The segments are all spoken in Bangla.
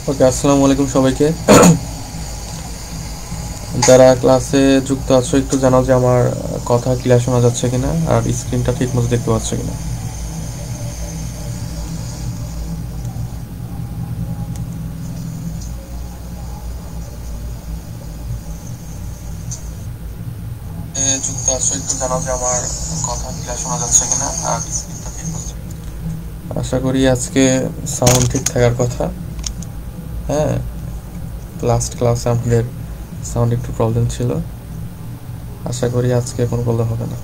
ওকে, আসসালামু আলাইকুম সবাইকে। যারা ক্লাসে যুক্ত আছো একটু জানাও যে আমার কথা ক্লিয়ার শোনা যাচ্ছে কিনা আর স্ক্রিনটা ঠিক মতো দেখতে পাচ্ছ কিনা। যুক্ত আছো একটু জানাও যে আমার কথা ক্লিয়ার শোনা যাচ্ছে কিনা আর স্ক্রিনটা ঠিক মতো। আশা করি আজকে সাউন্ড ঠিক থাকার কথা। হ্যাঁ, লাস্ট ক্লাসে আমাদের সাউন্ড একটু প্রবলেম ছিল। আশা করি আজকে কোনো প্রবলেম হবে না।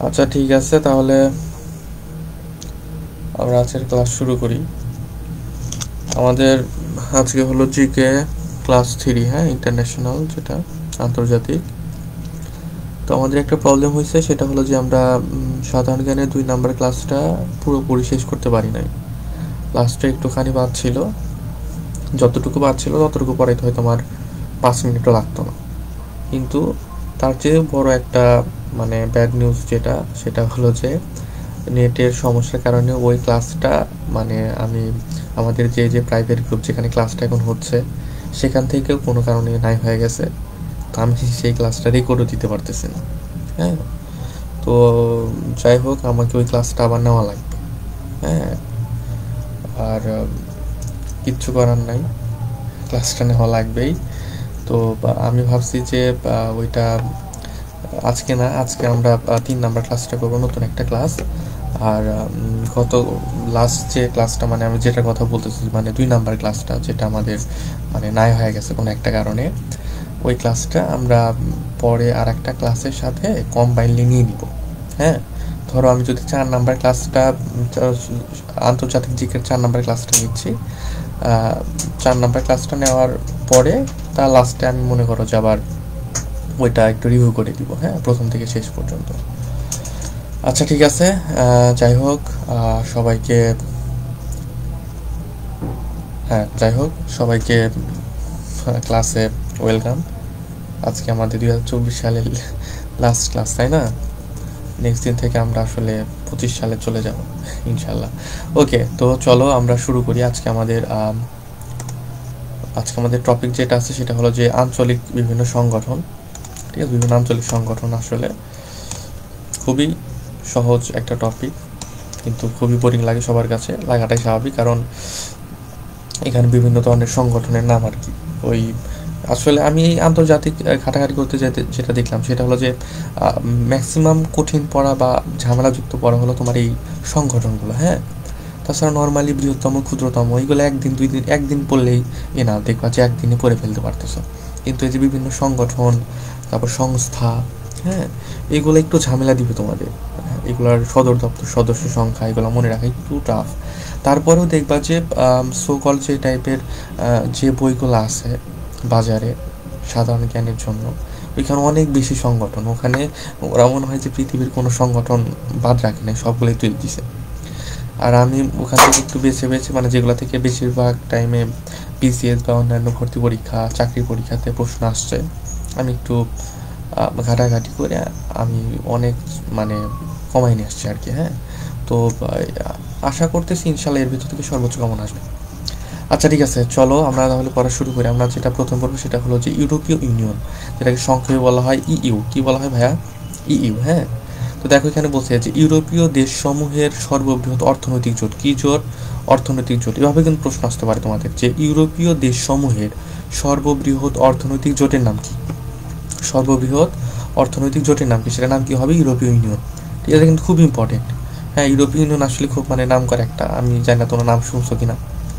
আচ্ছা, ঠিক আছে, তাহলে আমরা আজকের ক্লাস শুরু করি। আমাদের আজকে হলো জিকে ক্লাস 3, হ্যাঁ, ইন্টারন্যাশনাল, যেটা আন্তর্জাতিক। তো আমাদের একটা প্রবলেম হয়েছে, সেটা হলো যে আমরা সাধারণ জ্ঞানের 2 নাম্বার ক্লাসটা পুরোপুরি শেষ করতে পারি নাই। লাস্টে একটুখানি বাদ ছিল, যতটুকু বাদ ছিল ততটুকু পড়াইতে হয়তো আমার 5 মিনিটও লাগতো না। কিন্তু তার চেয়ে বড় একটা মানে ব্যাড নিউজ যেটা, সেটা হলো যে নেটের সমস্যার কারণে ওই ক্লাসটা মানে আমি আমাদের যে প্রাইভেট গ্রুপ যেখানে ক্লাসটা এখন হচ্ছে সেখান থেকেও কোনো কারণে নাই হয়ে গেছে। তো আমি সেই ক্লাসটা রেকর্ডও দিতে পারতেছি না। হ্যাঁ, তো যাই হোক, আমাকে ওই ক্লাসটা আবার নেওয়া লাগবে। হ্যাঁ, আর কিচ্ছু করার নাই, ক্লাসটা নেওয়া লাগবেই। তো আমি ভাবছি যে ওইটা আজকে না, আজকে আমরা 3 নাম্বার ক্লাসটা করবো, নতুন একটা ক্লাস। আর গত লাস্ট যে ক্লাসটা মানে আমি যেটা কথা বলতেছি মানে 2 নাম্বার ক্লাসটা যেটা আমাদের মানে নাই হয়ে গেছে কোনো একটা কারণে, ওই ক্লাসটা আমরা পরে আর একটা ক্লাসের সাথে কম্বাইনলি নিয়ে নিব। হ্যাঁ, ধরো আমি যদি 4 নাম্বার ক্লাসটা আন্তর্জাতিক জিকের 4 নাম্বার ক্লাসটা নিচ্ছি, 4 নাম্বার ক্লাসটা নেওয়ার পরে তার লাস্টে আমি মনে করো যে আবার ওইটা একটু রিভিউ করে দিব, হ্যাঁ, প্রথম থেকে শেষ পর্যন্ত। আচ্ছা, ঠিক আছে, যাই হোক, সবাইকে সবাইকে ক্লাসে ওয়েলকাম। আজকে আমাদের 2024 সালের লাস্ট ক্লাস, তাই না? নেক্সট দিন থেকে আমরা আসলে 25 সালে চলে যাব ইনশাল্লাহ। ওকে, তো চলো আমরা শুরু করি। আজকে আমাদের টপিক যেটা আছে সেটা হলো যে আঞ্চলিক বিভিন্ন সংগঠন। ঠিক আছে, বিভিন্ন আঞ্চলিক সংগঠন আসলে খুবই সহজ একটা টপিক, কিন্তু খুবই বোরিং লাগে সবার কাছে, লাগাটাই স্বাভাবিক, কারণ এখানে বিভিন্ন ধরনের সংগঠনের নাম আর কি। ওই আসলে আমি এই আন্তর্জাতিক ঘাটাঘাটি করতে যেটা দেখলাম সেটা হলো যে ম্যাক্সিমাম কঠিন পড়া বা ঝামেলাযুক্ত পড়া হলো তোমার এই সংগঠনগুলো। হ্যাঁ, তাছাড়া নর্মালি বৃহত্তম ক্ষুদ্রতম এইগুলো 1 দিন 2 দিন 1 দিন পড়লেই না, দেখবা যে 1 দিনে পড়ে ফেলতে পারতেছ। কিন্তু এই যে বিভিন্ন সংগঠন, তারপর সংস্থা, হ্যাঁ, এগুলো একটু ঝামেলা দিবে তোমাদের। এগুলোর সদর দপ্তর, সদস্য সংখ্যা, এগুলো মনে রাখা একটু টাফ। তারপরেও দেখবা যে সোকল যে টাইপের যে বইগুলো আছে বাজারে সাধারণ জ্ঞানের জন্য, ওইখানে অনেক বেশি সংগঠন। ওখানে ওরা মনে হয় যে পৃথিবীর কোনো সংগঠন বাদ রাখে নাই, সবগুলোই তুলে দিছে। আর আমি ওখান থেকে একটু বেছে বেছে মানে যেগুলো থেকে বেশিরভাগ টাইমে বিসিএস বা অন্যান্য ভর্তি পরীক্ষা, চাকরি পরীক্ষাতে প্রশ্ন আসছে, আমি একটু ঘাটাঘাটি করে আমি অনেক মানে কমাই নিয়ে আসছি আর কি। হ্যাঁ, তো আশা করতেছি ইনশাল্লাহ এর ভিতর থেকে সর্বোচ্চ কমন আসবে। আচ্ছা, ঠিক আছে, চলো আমরা তাহলে পড়া শুরু করি। আমরা যেটা প্রথম পড়বো সেটা হলো যে ইউরোপীয় ইউনিয়ন, যেটাকে সংক্ষেপে বলা হয় ইইউ। কি বলা হয় ভাইয়া? ইইউ। হ্যাঁ, তো দেখো এখানে বলছে যে ইউরোপীয় দেশসমূহের সর্ববৃহৎ অর্থনৈতিক জোট। কি জোট? অর্থনৈতিক জোট। এভাবে কিন্তু প্রশ্ন আসতে পারে তোমাদের যে ইউরোপীয় দেশসমূহের সর্ববৃহৎ অর্থনৈতিক জোটের নাম কি? সর্ববৃহৎ অর্থনৈতিক জোটের নাম কি? সেটার নাম কি হবে? ইউরোপীয় ইউনিয়ন। ঠিক আছে, কিন্তু খুব ইম্পর্টেন্ট। হ্যাঁ, ইউরোপীয় ইউনিয়ন আসলে খুব মানে নাম করে একটা, আমি জানি না তোমার নাম শুনছো কিনা।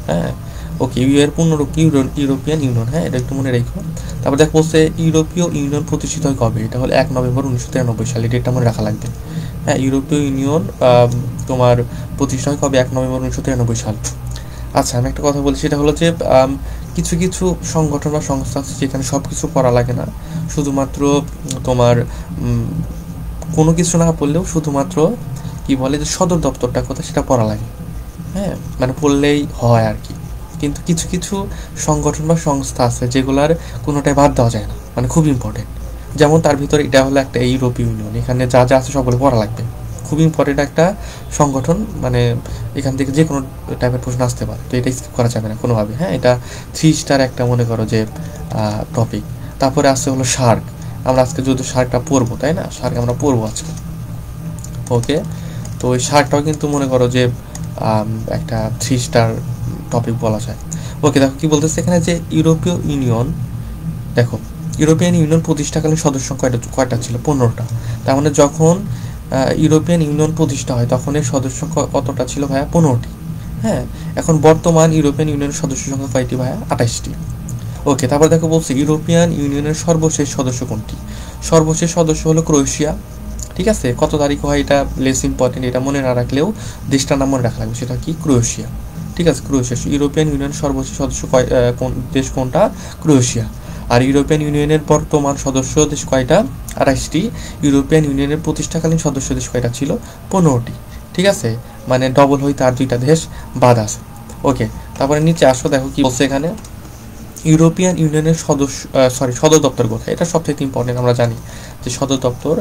হ্যাঁ, ওকে, ইউ এর পূর্ণরূপ ইউরোপিয়ান ইউনিয়ন। হ্যাঁ, এটা একটু মনে রেখো। তারপর দেখ বলছে ইউরোপীয় ইউনিয়ন প্রতিষ্ঠিত হয় কবে? এটা হলো 1 নভেম্বর 1993 সালে। ডেটটা মনে রাখা লাগবে। হ্যাঁ, ইউরোপীয় ইউনিয়ন তোমার প্রতিষ্ঠা হয় কবে? 1 নভেম্বর 1993 সাল। আচ্ছা, আমি একটা কথা বলছি, সেটা হলো যে কিছু কিছু সংগঠন বা সংস্থা আছে যেখানে সব কিছু পড়া লাগে না, শুধুমাত্র তোমার কোনো কিছু না পড়লেও শুধুমাত্র কি বলে যে সদর দপ্তরটা কোথায় সেটা পড়া লাগে। হ্যাঁ, মানে পড়লেই হয় আর কি। কিন্তু কিছু কিছু সংগঠন বা সংস্থা আছে যেগুলার কোনোটাই বাদ দেওয়া যায় না, মানে খুব ইম্পর্টেন্ট। যেমন তার ভিতরে এটা হলো একটা ইউরোপীয় ইউনিয়ন, এখানে যা যা আছে সবগুলো পড়া লাগবে, খুব ইম্পর্টেন্ট একটা সংগঠন, মানে এখান থেকে যে কোনো টাইপের প্রশ্ন আসতে পারে, তো এটা স্কিপ করা যাবে না কোনোভাবে। হ্যাঁ, এটা 3 স্টার একটা মনে করো যে টপিক। তারপরে আসছে হলো শার্ক, আমরা আজকে যদি শার্কটা পড়বো, তাই না, শার্ক আমরা পড়বো আজকে। ওকে, তো ওই শার্কটাও কিন্তু মনে করো যে একটা 3 স্টার টপিক বলা যায়। ওকে, দেখো কি বলতেছে এখানে যে ইউরোপীয় ইউনিয়ন, দেখো ইউরোপিয়ান ইউনিয়ন প্রতিষ্ঠাকালীন সদস্য কয়টা ছিল? 15টা। তার মানে যখন ইউরোপিয়ান ইউনিয়ন প্রতিষ্ঠা হয় তখন এর সদস্য কতটা ছিল ভাইয়া? 15টি। হ্যাঁ, এখন বর্তমান ইউরোপিয়ান ইউনিয়নের সদস্য সংখ্যা কয়টি ভাইয়া? 28টি। ওকে, তারপর দেখো বলছে ইউরোপিয়ান ইউনিয়নের সর্বশেষ সদস্য কোনটি? সর্বশেষ সদস্য হলো ক্রোয়েশিয়া। ঠিক আছে, কত তারিখ হয় এটা লেস ইম্পর্টেন্ট, এটা মনে না রাখলেও দেশটার নাম মনে রাখা লাগবে, সেটা কি? ক্রোয়েশিয়া। ঠিক আছে, ক্রোয়েশিয়া। ইউরোপিয়ান ইউনিয়নের সর্বশেষ সদস্য কোন দেশ কোনটা? ক্রোয়েশিয়া। আর ইউরোপিয়ান ইউনিয়নের বর্তমান সদস্য দেশ কয়টা? 28টি। ইউরোপিয়ান ইউনিয়নের প্রতিষ্ঠাকালীন সদস্য দেশ কয়টা ছিল? 15টি। ঠিক আছে, মানে ডবল হইতে আর 2টা দেশ বাদ আছে। ওকে, তারপরে নিচে আসো, দেখো কি বলছে এখানে, ইউরোপিয়ান ইউনিয়নের সদর দপ্তর কোথায়? এটা সবচেয়ে ইম্পর্টেন্ট, আমরা জানি যে সদর দপ্তর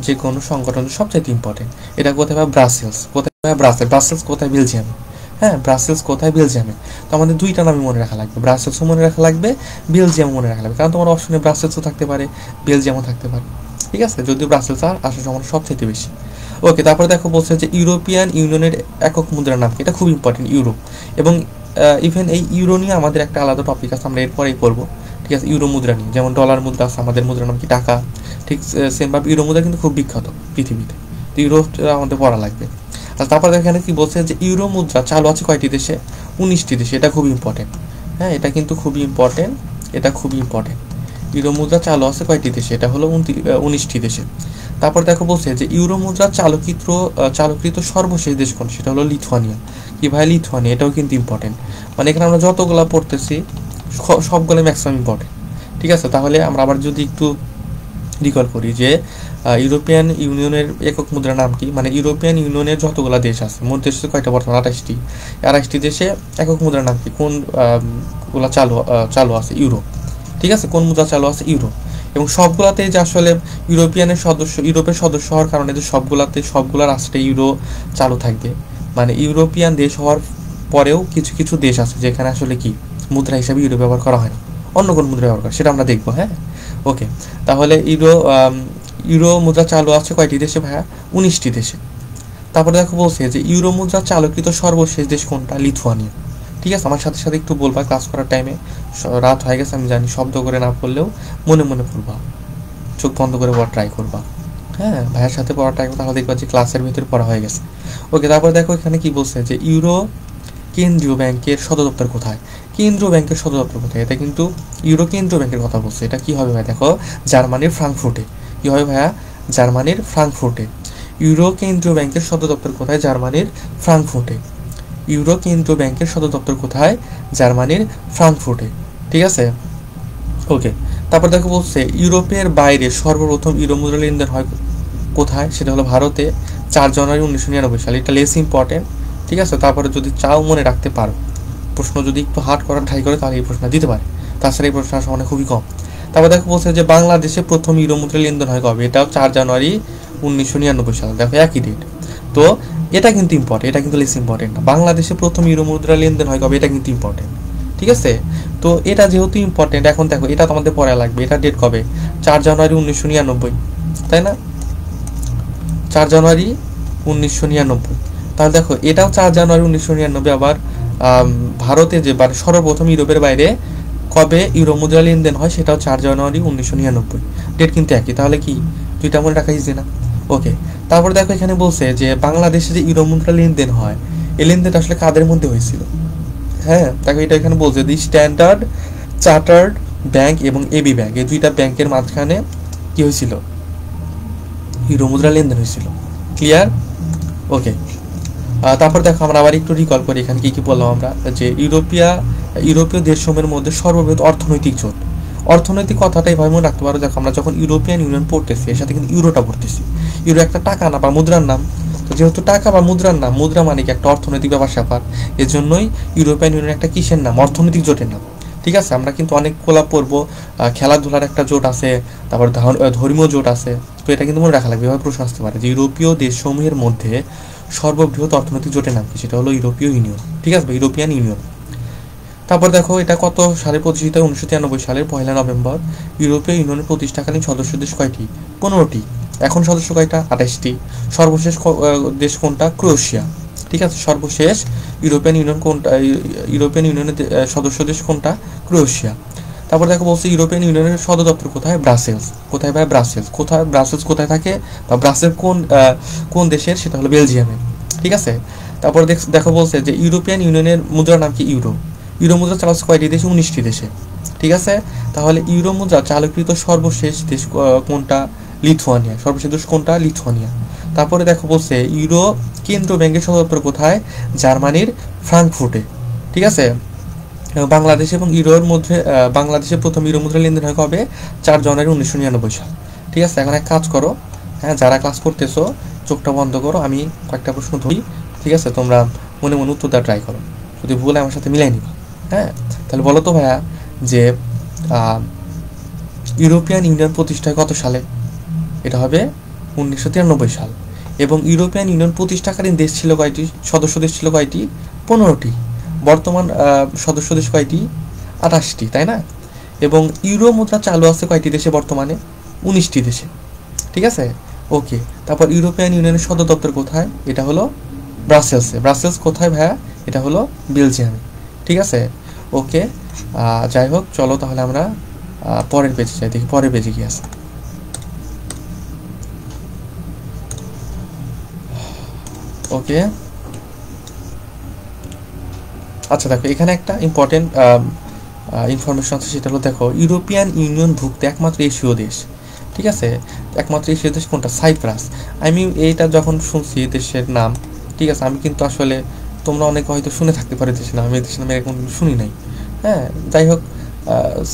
যে কোনো সংগঠনের সবচেয়ে ইম্পর্টেন্ট। এটা কোথায় ভাই? ব্রাসেলস। কোথায় ভাই? ব্রাসেলস কোথায়? বেলজিয়ামে। হ্যাঁ, ব্রাসেলস কোথায়? বেলজিয়ামে। তো আমাদের 2টা নামই মনে রাখা লাগবে, ব্রাসেলসও মনে রাখা লাগবে, বেলজিয়ামও মনে রাখা লাগবে, কারণ তোমার অপশনে ব্রাসেলসও থাকতে পারে, বেলজিয়ামও থাকতে পারে। ঠিক আছে, যদিও ব্রাসেলস আর আসার সম্ভাবনা সবচেয়ে বেশি। ওকে, তারপরে দেখো বলছে যে ইউরোপিয়ান ইউনিয়নের একক মুদ্রার নাম কি? এটা খুব ইম্পর্টেন্ট, ইউরো। এবং ইভেন এই ইউরো নিয়ে আমাদের একটা আলাদা টপিক আছে, আমরা এরপরেই পড়বো। ঠিক আছে, ইউরো মুদ্রা নিয়ে, যেমন ডলার মুদ্রা আছে, আমাদের মুদ্রার নাম কি? টাকা। ঠিক সেমভাবে ইউরো মুদ্রা কিন্তু খুব বিখ্যাত পৃথিবীতে, তো ইউরো আমাদের পড়া লাগবে। আর তারপর এখানে কি বলছে যে ইউরো মুদ্রা চালু আছে কয়টি দেশে? 19টি দেশে। এটা খুব ইম্পর্টেন্ট। হ্যাঁ, এটা কিন্তু খুবই ইম্পর্টেন্ট, এটা খুবই ইম্পর্টেন্ট। ইউরো মুদ্রা চালু আছে কয়টি দেশে? এটা হলো 19টি দেশে। তারপর দেখো বলছে যে ইউরো মুদ্রা চালকৃত সর্বশেষ দেশ কোন? সেটা হলো লিথুয়ানিয়া। কি ভাই? লিথুয়ানিয়া। এটাও কিন্তু ইম্পর্টেন্ট, মানে এখানে আমরা যতগুলা পড়তেছি সবগুলো ম্যাক্সিমাম ইম্পর্টেন্ট। ঠিক আছে, তাহলে আমরা আবার যদি একটু রিকল করি যে ইউরোপিয়ান ইউনিয়নের একক মুদ্রার নাম কি, মানে ইউরোপিয়ান ইউনিয়নের যতগুলো দেশ আছে, মোট দেশ কয়টা বর্তমানে? 28টি। 28টি দেশে একক মুদ্রার নাম কি? কোন গুলা চালু আছে? ইউরো। ঠিক আছে, কোন মুদ্রা চালু আছে? ইউরো। এবং সবগুলাতেই যে আসলে ইউরোপের সদস্য হওয়ার কারণে যে সবগুলা রাষ্ট্রে ইউরো চালু থাকবে, মানে ইউরোপিয়ান দেশ হওয়ার পরেও কিছু কিছু দেশ আছে যেখানে আসলে কি মুদ্রা হিসাবে ইউরো ব্যবহার করা হয় না, অন্য কোন মুদ্রা ব্যবহার করে সেটা আমরা দেখবো। হ্যাঁ, ওকে, তাহলে ইউরো মুদ্রা চালু আছে কয়টি দেশে ভাইয়া? 19টি দেশে। তারপরে দেখো বলছে যে ইউরো মুদ্রা চালকৃত সর্বশেষ দেশ কোনটা? লিথুয়ানিয়া। ঠিক আছে, আমার সাথে সাথে একটু বলবা ক্লাস করার টাইমে, রাত হয়ে গেছে আমি জানি, শব্দ করে না পড়লেও মনে মনে পড়বা, চোখ বন্ধ করে পড়া ট্রাই করবা। হ্যাঁ, ভাইয়ের সাথে পড়া ট্রাই করবা, তাহলে দেখবা যে ক্লাসের ভিতরে পড়া হয়ে গেছে। ওকে, তারপরে দেখো এখানে কি বলছে যে ইউরো কেন্দ্রীয় ব্যাংকের সদর দপ্তর কোথায়? কেন্দ্রীয় ব্যাংকের সদর দপ্তর কোথায়? এটা কিন্তু ইউরো কেন্দ্রীয় ব্যাংকের কথা বলছে। এটা কি হবে ভাই? দেখো জার্মানির ফ্রাঙ্কফুর্টে। কি হবে ভাইয়া? জার্মানির ফ্রাঙ্কফুর্টে। ইউরো কেন্দ্রীয় ব্যাংকের সদর দপ্তর কোথায়? জার্মানির ফ্রাঙ্কফুর্টে। ইউরো কেন্দ্রীয় ব্যাংকের সদর দপ্তর কোথায়? জার্মানির ফ্রাঙ্কফুর্টে। ঠিক আছে, ওকে, তারপর দেখো বলছে ইউরোপের বাইরে সর্বপ্রথম ইউরো মুদ্রা লেনদেন হয় কোথায়? সেটা হলো ভারতে, 4 জানুয়ারি 1999 সালে। এটা লেস ইম্পর্টেন্ট। ঠিক আছে, তারপরে যদি চাও মনে রাখতে পারো, প্রশ্ন যদি একটু হার্ড করার ট্রাই করে তাহলে এই প্রশ্ন দিতে পারে, তাছাড়া এই প্রশ্ন আসলে খুবই কম। তারপর দেখো বলছে যে বাংলাদেশে প্রথম ইউরো মুদ্রা লেনদেন হয় কবে? এটাও 4 জানুয়ারি 1999 সালে। দেখো একই ডেট। তো এটা কিন্তু ইম্পর্টেন্ট, এটা কিন্তু লেস ইম্পর্টেন্ট না। বাংলাদেশে প্রথম ইউরো মুদ্রা লেনদেন হয় কবে? এটা কিন্তু ইম্পর্টেন্ট। ঠিক আছে, তো এটা যেহেতু ইম্পর্টেন্ট, এখন দেখো এটা তোমাদের পড়া লাগবে। এটা ডেট কবে? 4 জানুয়ারি 1999, তাই না? 4 জানুয়ারি 1999। তাহলে দেখো এটাও 4 জানুয়ারি 1999। আবার ভারতে যে সর্বপ্রথম ইউরোপের বাইরে কবে ইউরো মুদ্রা লেনদেন হয় সেটাও 4 জানুয়ারি 1999। ডেট কিন্তু একই, তাহলে কি 2টা মনে রাখা ইজি না? ওকে, তারপরে দেখো এখানে বলছে যে বাংলাদেশে যে ইউরো মুদ্রা লেনদেন হয়, এই লেনদেনটা আসলে কাদের মধ্যে হয়েছিল? হ্যাঁ, দেখো এটা এখানে বলছে যে স্ট্যান্ডার্ড চার্টার্ড ব্যাংক এবং এবি ব্যাংক, এই 2টা ব্যাংকের মাঝখানে কি হয়েছিল? ইউরো মুদ্রা লেনদেন হয়েছিল। ক্লিয়ার? ওকে, তারপর দেখো আমরা আবার একটু রিকল করি এখানে কি কি বললাম আমরা, যে ইউরোপীয় দেশসমূহের মধ্যে সর্ববৃহৎ অর্থনৈতিক জোট। অর্থনৈতিক কথাটা এভাবে মনে রাখতে পারো, দেখো আমরা যখন ইউরোপিয়ান ইউনিয়ন পড়তেছি এর সাথে কিন্তু ইউরোটা পড়তেছি। ইউরো একটা টাকা না বা মুদ্রার নাম, তো যেহেতু টাকা বা মুদ্রার নাম, মুদ্রা মানে কি একটা অর্থনৈতিক ব্যাপার স্যাপার, এর জন্যই ইউরোপিয়ান ইউনিয়ন একটা কিসের নাম? অর্থনৈতিক জোটের নাম। ঠিক আছে, আমরা কিন্তু অনেকগুলা পড়বো, খেলাধুলার একটা জোট আছে, তারপর ধর্মীয় জোট আছে। তো এটা কিন্তু মনে রাখা লাগবে, এভাবে প্রশ্ন আসতে পারে যে ইউরোপীয় দেশসমূহের মধ্যে সর্ববৃহৎ অর্থনৈতিক জোটের নাম কি, সেটা হলো ইউরোপীয় ইউনিয়ন। ঠিক আছে, ইউরোপিয়ান ইউনিয়ন। তারপর দেখো এটা কত সালে প্রতিষ্ঠিত, 1993 সালের 1 নভেম্বর। ইউরোপীয় ইউনিয়নের প্রতিষ্ঠাকালীন সদস্য দেশ কয়টি? 15টি। এখন সদস্য কয়টা? 28টি। সর্বশেষ দেশ কোনটা? ক্রোয়েশিয়া। ঠিক আছে, সর্বশেষ ইউরোপিয়ান ইউনিয়ন কোনটা, ইউরোপিয়ান ইউনিয়নের সদস্য দেশ কোনটা? ক্রোয়েশিয়া। তারপর দেখো বলছে ইউরোপিয়ান ইউনিয়নের সদর দপ্তর কোথায়? ব্রাসেলস। কোথায় ভাই? ব্রাসেলস। কোথায় ব্রাসেলস কোথায় থাকে, বা ব্রাসেলস কোন দেশের? সেটা হলো বেলজিয়ামে। ঠিক আছে। তারপর দেখো বলছে যে ইউরোপিয়ান ইউনিয়নের মুদ্রার নাম কি? ইউরো। ইউরো মুদ্রা চালু আছে কয়টি দেশে? 19টি দেশে। ঠিক আছে, তাহলে ইউরো মুদ্রা চালুকৃত সর্বশেষ দেশ কোনটা? লিথুয়ানিয়া। সর্বশেষ দেশ কোনটা? লিথুয়ানিয়া। তারপরে দেখো বলছে ইউরো কেন্দ্রীয় ব্যাংকের সদর দপ্তর কোথায়? জার্মানির ফ্রাঙ্কফুর্টে। ঠিক আছে, বাংলাদেশ এবং ইউরোর মধ্যে বাংলাদেশে প্রথম ইউরো মুদ্রা লেনদেন হয় কবে? 4 জানুয়ারি 1999 সাল। ঠিক আছে, এখন এক কাজ করো, হ্যাঁ, যারা ক্লাস করতেছো চোখটা বন্ধ করো, আমি কয়েকটা প্রশ্ন ধরি। ঠিক আছে, তোমরা মনে মনে উত্তর দেওয়া ট্রাই করো, যদি ভুল আমার সাথে মিলাই নিবা। হ্যাঁ, তাহলে বলো তো ভাইয়া যে ইউরোপিয়ান ইউনিয়ন প্রতিষ্ঠা কত সালে? এটা হবে 1993 সাল। এবং ইউরোপিয়ান ইউনিয়ন প্রতিষ্ঠাকালীন দেশ ছিল কয়টি? সদস্য দেশ ছিল কয়টি? 15টি। বর্তমান সদস্য দেশ কয়টি? 28টি, তাই না? এবং ইউরো মুদ্রা চালু আছে কয়টি দেশে বর্তমানে? 19টি দেশে। ঠিক আছে, ওকে। তারপর ইউরোপিয়ান ইউনিয়নের সদর দপ্তর কোথায়? এটা হলো ব্রাসেলসে। ব্রাসেলস কোথায় ভাইয়া? এটা হলো বেলজিয়ামে। ঠিক আছে, ওকে। যাই হোক, চলো তাহলে আমরা পরের পেজে যাই, দেখি পরের পেজে কি আছে। ওকে, আচ্ছা দেখো এখানে একটা ইম্পর্টেন্ট ইনফরমেশন আছে, সেটা হলো দেখো ইউরোপিয়ান ইউনিয়ন ভুক্ত একমাত্র এশীয় দেশ। ঠিক আছে, একমাত্র এশীয় দেশ কোনটা? সাইপ্রাস। আমি এইটা যখন শুনছি দেশের নাম, ঠিক আছে, আমি কিন্তু আসলে, তোমরা অনেকে হয়তো শুনে থাকতে পারে দেশের নাম, আমি দেশের নাম এরকম শুনি নাই। হ্যাঁ, যাই হোক,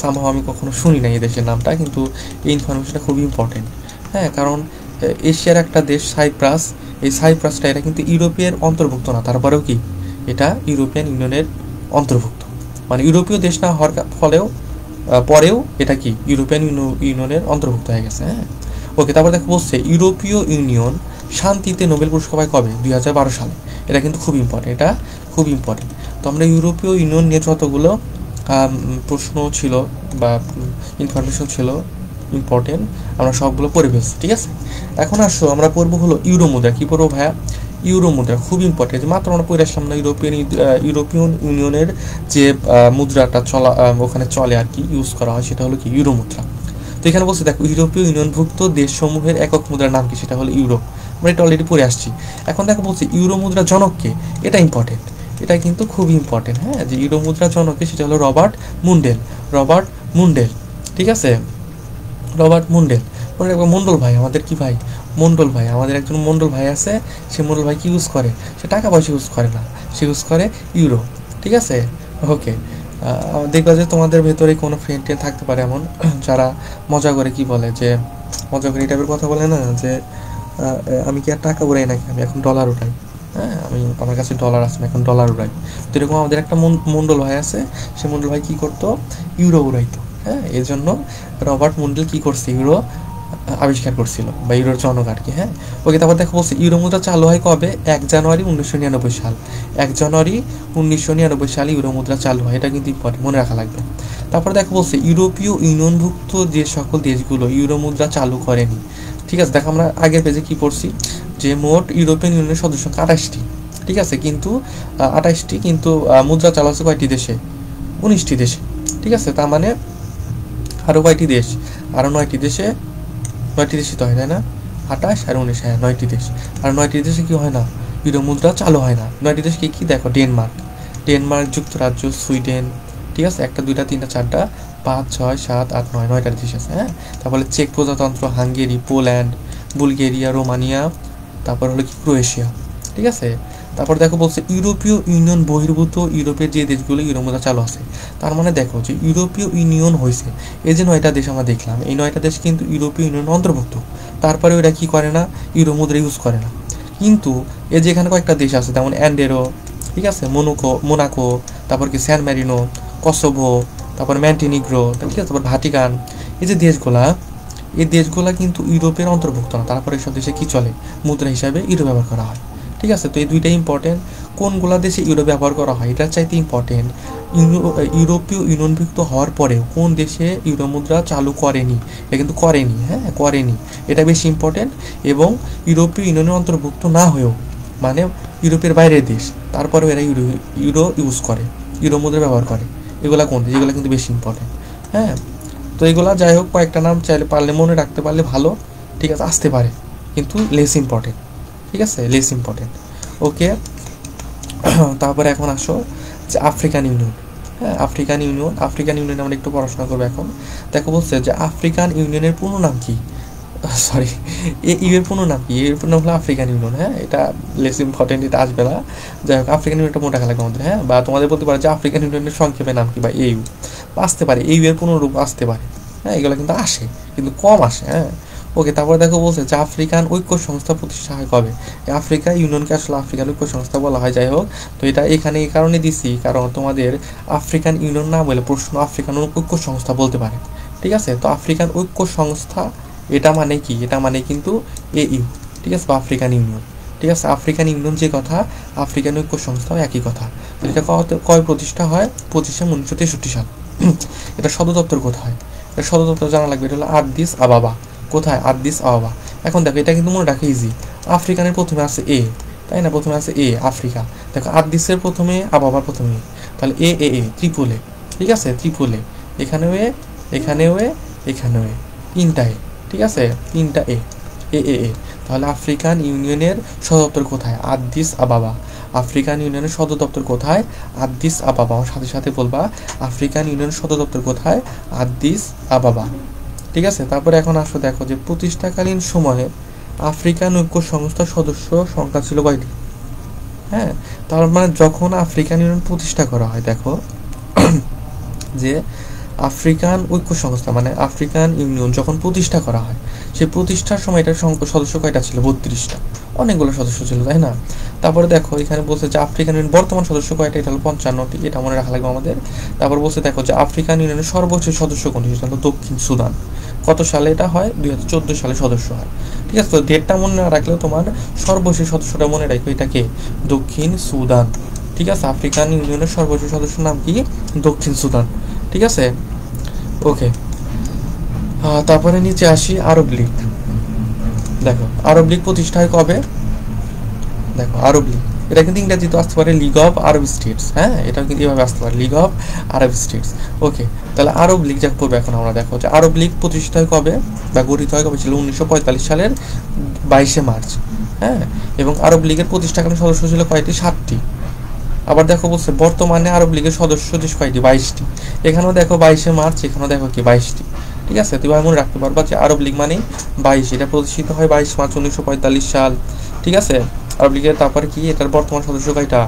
সামহাও আমি কখনো শুনি নাই এই দেশের নামটা, কিন্তু এই ইনফরমেশনটা খুবই ইম্পর্টেন্ট। হ্যাঁ, কারণ এশিয়ার একটা দেশ সাইপ্রাস, এই সাইপ্রাসটা এটা কিন্তু ইউরোপের অন্তর্ভুক্ত না, তারপরেও কি এটা ইউরোপিয়ান ইউনিয়নের অন্তর্ভুক্ত, মানে ইউরোপীয় দেশ না হওয়ার ফলেও পরেও এটা কি ইউরোপিয়ান ইউনিয়নের অন্তর্ভুক্ত হয়ে গেছে। হ্যাঁ, ওকে। তারপর দেখো বলছে ইউরোপীয় ইউনিয়ন শান্তিতে নোবেল পুরস্কার পায় কবে? 2012 সালে। এটা কিন্তু খুব ইম্পর্টেন্ট, এটা খুব ইম্পর্টেন্ট। তো আমরা ইউরোপীয় ইউনিয়ন নিয়ে যতগুলো প্রশ্ন ছিল বা ইনফরমেশন ছিল ইম্পর্টেন্ট, আমরা সবগুলো পড়ে ফেলছি। ঠিক আছে, এখন আসো আমরা পড়বো হলো ইউরো মুদ্রা। কি পড়বো ভাইয়া? ইউরো মুদ্রা। খুব ইম্পর্টেন্ট, মাত্র আমরা পড়ে আসলাম না ইউরোপিয়ান ইউনিয়নের যে মুদ্রাটা ওখানে চলে আর কি, ইউজ করা হয়, সেটা হলো কি ইউরো মুদ্রা। তো এখানে বলছে দেখো ইউরোপীয় ইউনিয়নভুক্ত দেশসমূহের একক মুদ্রার নাম কি? সেটা হলো ইউরো। আমরা এটা অলরেডি পড়ে আসছি। এখন দেখো বলছে ইউরো মুদ্রা জনককে, এটা ইম্পর্টেন্ট, এটা কিন্তু খুবই ইম্পর্টেন্ট। হ্যাঁ, যে ইউরো মুদ্রা জনককে, সেটা হলো রবার্ট মুন্ডেল। রবার্ট মুন্ডেল। ঠিক আছে, রবার্ট মুন্ডেল। মনে রাখবো মন্ডল ভাই আমাদের, কি ভাই? মন্ডল ভাই আমাদের, একজন মন্ডল ভাই আছে। সে মন্ডল ভাই কি ইউজ করে? সে টাকা পয়সা ইউজ করে না, সে ইউজ করে ইউরো। ঠিক আছে, ওকে। দেখবা যে তোমাদের ভেতরে কোনো ফ্রেন্ড থাকতে পারে এমন, যারা মজা করে কি বলে, যে মজা করে এই টাইপের কথা বলে না, যে আমি কি আর টাকা উড়াই নাকি, আমি এখন ডলার উঠাই। হ্যাঁ, আমার কাছে ডলার আছে, এখন ডলার উড়াই। তো এরকম আমাদের একটা মন্ডল ভাই আছে, সে মন্ডল ভাই কি করতো? ইউরো উড়াইতো। হ্যাঁ, এই জন্য রবার্ট মুন্ডেল কি করছে? ইউরো আবিষ্কার করছিল, বা ইউরোর জনক আর কি। হ্যাঁ, ওকে। তারপর দেখো বলছে ইউরো মুদ্রা চালু হয় কবে? 1 জানুয়ারি 1999 সাল। 1 জানুয়ারি 1999 সালে ইউরো মুদ্রা চালু হয়, এটা কিন্তু ইম্পর্টেন্ট, মনে রাখা লাগবে। তারপর দেখো বলছে ইউরোপীয় ইউনিয়নভুক্ত যে সকল দেশগুলো ইউরো মুদ্রা চালু করেনি। ঠিক আছে, দেখো আমরা আগের পেজে কি পড়ছি, যে মোট ইউরোপিয়ান ইউনিয়নের সদস্য 28টি। ঠিক আছে, কিন্তু 28টি, কিন্তু মুদ্রা চালু আছে কয়টি দেশে? 19টি দেশে। ঠিক আছে, তার মানে আরও কয়টি দেশ? আরও 9টি দেশে, 9টি দেশে তো হয়, তাই না? 28 আর 19, হ্যাঁ 9টি দেশ। আর 9টি দেশে কি হয় না? ইউরো মুদ্রা চালু হয় না। 9টি দেশ কি? দেখো ডেনমার্ক, যুক্তরাজ্য, সুইডেন। ঠিক আছে, 1টা 2টা 3টা 4টা 5 6 7 8 9, 9টা দেশ আছে। হ্যাঁ, তারপরে চেক প্রজাতন্ত্র, হাঙ্গেরি, পোল্যান্ড, বুলগেরিয়া, রোমানিয়া, তারপর হলো কি ক্রোয়েশিয়া। ঠিক আছে, তারপর দেখো বলছে ইউরোপীয় ইউনিয়ন বহির্ভূত ইউরোপের যে দেশগুলো ইউরো মুদ্রা চালু আছে, তার মানে দেখো যে ইউরোপীয় ইউনিয়ন হয়েছে, এই যে 9টা দেশ আমরা দেখলাম, এই 9টা দেশ কিন্তু ইউরোপীয় ইউনিয়ন অন্তর্ভুক্ত, তারপরে ওরা কি করে না? ইউরো মুদ্রা ইউজ করে না। কিন্তু এই যে এখানে কয়েকটা দেশ আছে, যেমন অ্যান্ডেরো, ঠিক আছে, মোনাকো, তারপর কি স্যান ম্যারিনো, কসোভো, তারপর ম্যান্টিনিগ্রো, ঠিক আছে, তারপর ভাটিকান, এই যে দেশগুলা, এই দেশগুলা কিন্তু ইউরোপের অন্তর্ভুক্ত না, তারপরে এইসব দেশে কী চলে, মুদ্রা হিসাবে ইউরো ব্যবহার করা হয়। ঠিক আছে, তো এই দুইটাই ইম্পর্টেন্ট। কোনগুলা দেশে ইউরো ব্যবহার করা হয় এটার চাইতে ইম্পর্টেন্ট ইউরোপীয় ইউনিয়নভুক্ত হওয়ার পরেও কোন দেশে ইউরো মুদ্রা চালু করেনি, এটা কিন্তু করেনি, হ্যাঁ করেনি, এটা বেশি ইম্পর্টেন্ট। এবং ইউরোপীয় ইউনিয়নের অন্তর্ভুক্ত না হয়েও, মানে ইউরোপের বাইরের দেশ, তারপরেও এরা ইউরো ইউজ করে, ইউরো মুদ্রা ব্যবহার করে, এগুলা কোন দেশ, এগুলো কিন্তু বেশি ইম্পর্টেন্ট। হ্যাঁ, তো এগুলা যাই হোক কয়েকটা নাম চাইলে পারলে মনে রাখতে পারলে ভালো, ঠিক আছে, আসতে পারে, কিন্তু লেস ইম্পর্টেন্ট, ঠিক আছে, লেস ইম্পর্টেন্ট। ওকে, তারপরে এখন আসো যে আফ্রিকান ইউনিয়ন। হ্যাঁ, আফ্রিকান ইউনিয়ন আমরা একটু পড়াশোনা করবো এখন। দেখো বলছে যে আফ্রিকান ইউনিয়নের পূর্ণ নাম কি, সরি, ইউ এর পূর্ণ নাম কি, এর পূর্ণ নাম হলো আফ্রিকান ইউনিয়ন। হ্যাঁ, এটা লেস ইম্পর্টেন্ট, এটা আসবে না। যাই হোক, আফ্রিকান ইউনিয়নটা মনে রাখা লাগবে আমাদের। হ্যাঁ, বা তোমাদের বলতে পারে যে আফ্রিকান ইউনিয়নের সংক্ষেপে নাম কি, বা EU আসতে পারে, EU এর পুনরূপ আসতে পারে। হ্যাঁ, এগুলো কিন্তু আসে, কিন্তু কম আসে। হ্যাঁ, ওকে, তারপরে দেখো বলছে যে আফ্রিকান ঐক্য সংস্থা প্রতিষ্ঠা হয় কবে। আফ্রিকা ইউনিয়নকে আসলে আফ্রিকান ঐক্য সংস্থা বলা হয়। যাই হোক, তো এটা এখানে এই কারণে দিছি, কারণ তোমাদের আফ্রিকান ইউনিয়ন না বলে প্রশ্ন আফ্রিকান ঐক্য সংস্থা বলতে পারে। ঠিক আছে, তো আফ্রিকান ঐক্য সংস্থা এটা মানে কি, এটা মানে কিন্তু AU, ঠিক আছে, বা আফ্রিকান ইউনিয়ন। ঠিক আছে, আফ্রিকান ইউনিয়ন যে কথা, আফ্রিকান ঐক্য সংস্থাও একই কথা। তো এটা কয় প্রতিষ্ঠা হয়, 25 1963 সাল। এটা সদর দপ্তর কোথায়, এটা সদর দপ্তর জানা লাগবে, এটা হলো আদ্দিস আবাবা। কোথায়, আদ্দিস আবাবা। এখন দেখো এটা কিন্তু মনে রাখা ইজি, আফ্রিকানের প্রথমে আছে A, তাই না, প্রথমে আছে A আফ্রিকা, দেখো আদ্দিসের প্রথমে, আবাবার প্রথমে, তাহলে A ত্রিপুলে, ঠিক আছে, ত্রিপুলে, এখানেও A, এখানেও A, এখানেও A, তিনটা A, ঠিক আছে, তিনটা A, তাহলে আফ্রিকান ইউনিয়নের সদর দপ্তর কোথায়, আদ্দিস আবাবা। আফ্রিকান ইউনিয়নের সদর দপ্তর কোথায়, আদ্দিস আবাবা। আমার সাথে সাথে বলবা আফ্রিকান ইউনিয়নের সদর দপ্তর কোথায়, আদ্দিস আবাবা। ঠিক আছে, তারপরে এখন আসো দেখো যে প্রতিষ্ঠাকালীন সময়ে আফ্রিকান ঐক্য সংস্থার সদস্য সংখ্যা ছিল কয়টি। হ্যাঁ, তার মানে যখন আফ্রিকান ইউনিয়ন প্রতিষ্ঠা করা হয়, দেখো যে আফ্রিকান ঐক্য সংস্থা মানে আফ্রিকান ইউনিয়ন যখন প্রতিষ্ঠা করা হয়, সেই প্রতিষ্ঠার সময় এটার সদস্য কয়টা ছিল, 32টা, অনেকগুলো সদস্য ছিল, তাই না। তারপরে দেখো এখানে বলছে যে আফ্রিকান ইউনিয়ন বর্তমান সদস্য কয়টা, এটা হলো 55টি, এটা মনে রাখা লাগবে আমাদের। তারপর বলছে দেখো যে আফ্রিকান ইউনিয়নের সর্বোচ্চ সদস্য কোনটি, সেটা হলো দক্ষিণ সুদান। কত সালে এটা হয়, 2014 সালে সদস্য হয়। ঠিক আছে, তো ডেটটা মনে না রাখলেও তোমার সর্বশেষ সদস্যটা মনে রাখো, এটা কে, দক্ষিণ সুদান। ঠিক আছে, আফ্রিকান ইউনিয়নের সর্বোচ্চ সদস্যের নাম কি, দক্ষিণ সুদান। ঠিক আছে, ওকে, তারপরে নিচে আসি আরব লীগ। দেখো আরব লীগ প্রতিষ্ঠা হয় কবে, দেখো আরব লীগ, এটা কিন্তু ইংরেজিতে আসতে পারে লিগ অফ আরব স্টেটস। হ্যাঁ, এটা কিন্তু এভাবে আসতে পারে, লিগ অফ আরব স্টেটস। ওকে, তাহলে আরব লীগ যা করবে এখন আমরা দেখো যে আরব লীগ প্রতিষ্ঠা হয় কবে বা গঠিত হয় কবে, ছিল 1945 সালের 22 মার্চ। হ্যাঁ, এবং আরব লীগের প্রতিষ্ঠাকালীন সদস্য ছিল কয়টি, 7টি। আবার দেখো বলছে বর্তমানে আরব লীগের সদস্য দেশ কয়টি, 22টি। এখানেও দেখো 22 মার্চ, এখানেও দেখো কি 22টি। ঠিক আছে, তুমি মনে রাখতে পারবা যে আরব লীগ মানে 22, এটা প্রতিষ্ঠিত হয় 22 মার্চ 1945 সাল। ঠিক আছে, আরব লীগের তারপরে কি, এটার বর্তমান সদস্য কয়টা,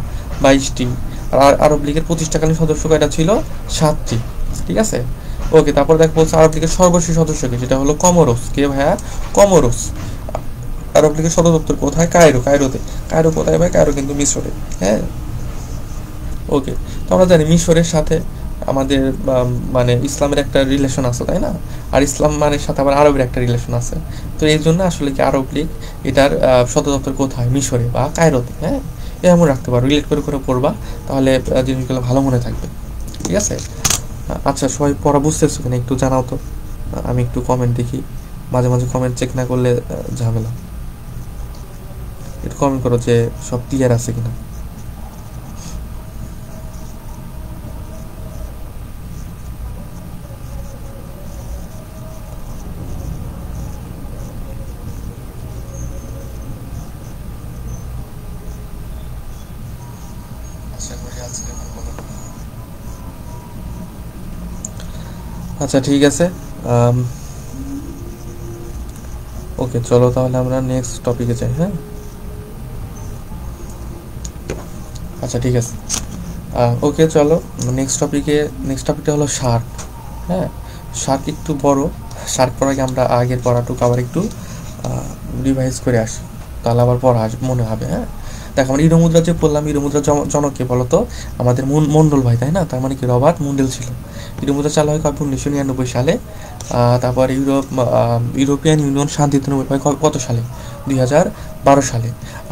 22টি। আর আরব লীগের প্রতিষ্ঠাকালীন সদস্য কয়টা ছিল, 7টি। ঠিক আছে, ওকে, তারপর দেখো বলছে আরব লীগের সর্বশেষ সদস্যকে, যেটা হলো কমোরস। কে ভাইয়া, কমোরস। আরব লীগের সদর দপ্তর কোথায়, কায়রোতে। কায়রো কোথায় ভাই, কায়রো কিন্তু মিশরে। হ্যাঁ, ওকে, তো আমরা জানি মিশরের সাথে আমাদের মানে ইসলামের একটা রিলেশন আছে, তাই না, আর ইসলাম মানে সাথে আবার আরবের একটা রিলেশন আছে। তো এই জন্য আসলে কি আরব লীগ এটার সদর দপ্তর কোথায়, মিশরে বা কায়রোতে। হ্যাঁ, এমন রাখতে পারো, রিলেট করে করে পড়বা, তাহলে জিনিসগুলো ভালো মনে থাকবে। ঠিক আছে, আচ্ছা সবাই পড়া বুঝতেছো কিনা একটু জানাও তো, আমি একটু কমেন্ট দেখি, মাঝে মাঝে কমেন্ট চেক না করলে ঝামেলা। একটু কমেন্ট করো যে সব ক্লিয়ার আছে কিনা। আচ্ছা ঠিক আছে, ওকে, চলো তাহলে আমরা নেক্সট টপিকে যাই। হ্যাঁ, আচ্ছা ঠিক আছে, ওকে চলো নেক্সট টপিকটা হলো শার্ক। হ্যাঁ, শার্ক একটু বড়, শার্ক পড়ার আগে আমরা আগের পড়াটুকু আবার একটু রিভাইজ করে আসি, তাহলে আবার পড়া আসবে মনে হবে। হ্যাঁ, দেখো আমরা ইউরো মুদ্রা যে পড়লাম, ইউরো মুদ্রা জনককে বলতো আমাদের মন্ডল ভাই, তাই না, তার মানে কি রবার্ট মুন্ডেল ছিল। মুদ্রা চালু হয় কবে 1999 সালে। তারপর ইউরোপিয়ান ইউনিয়ন শান্তিতে হয় কত সালে 2012 সালে।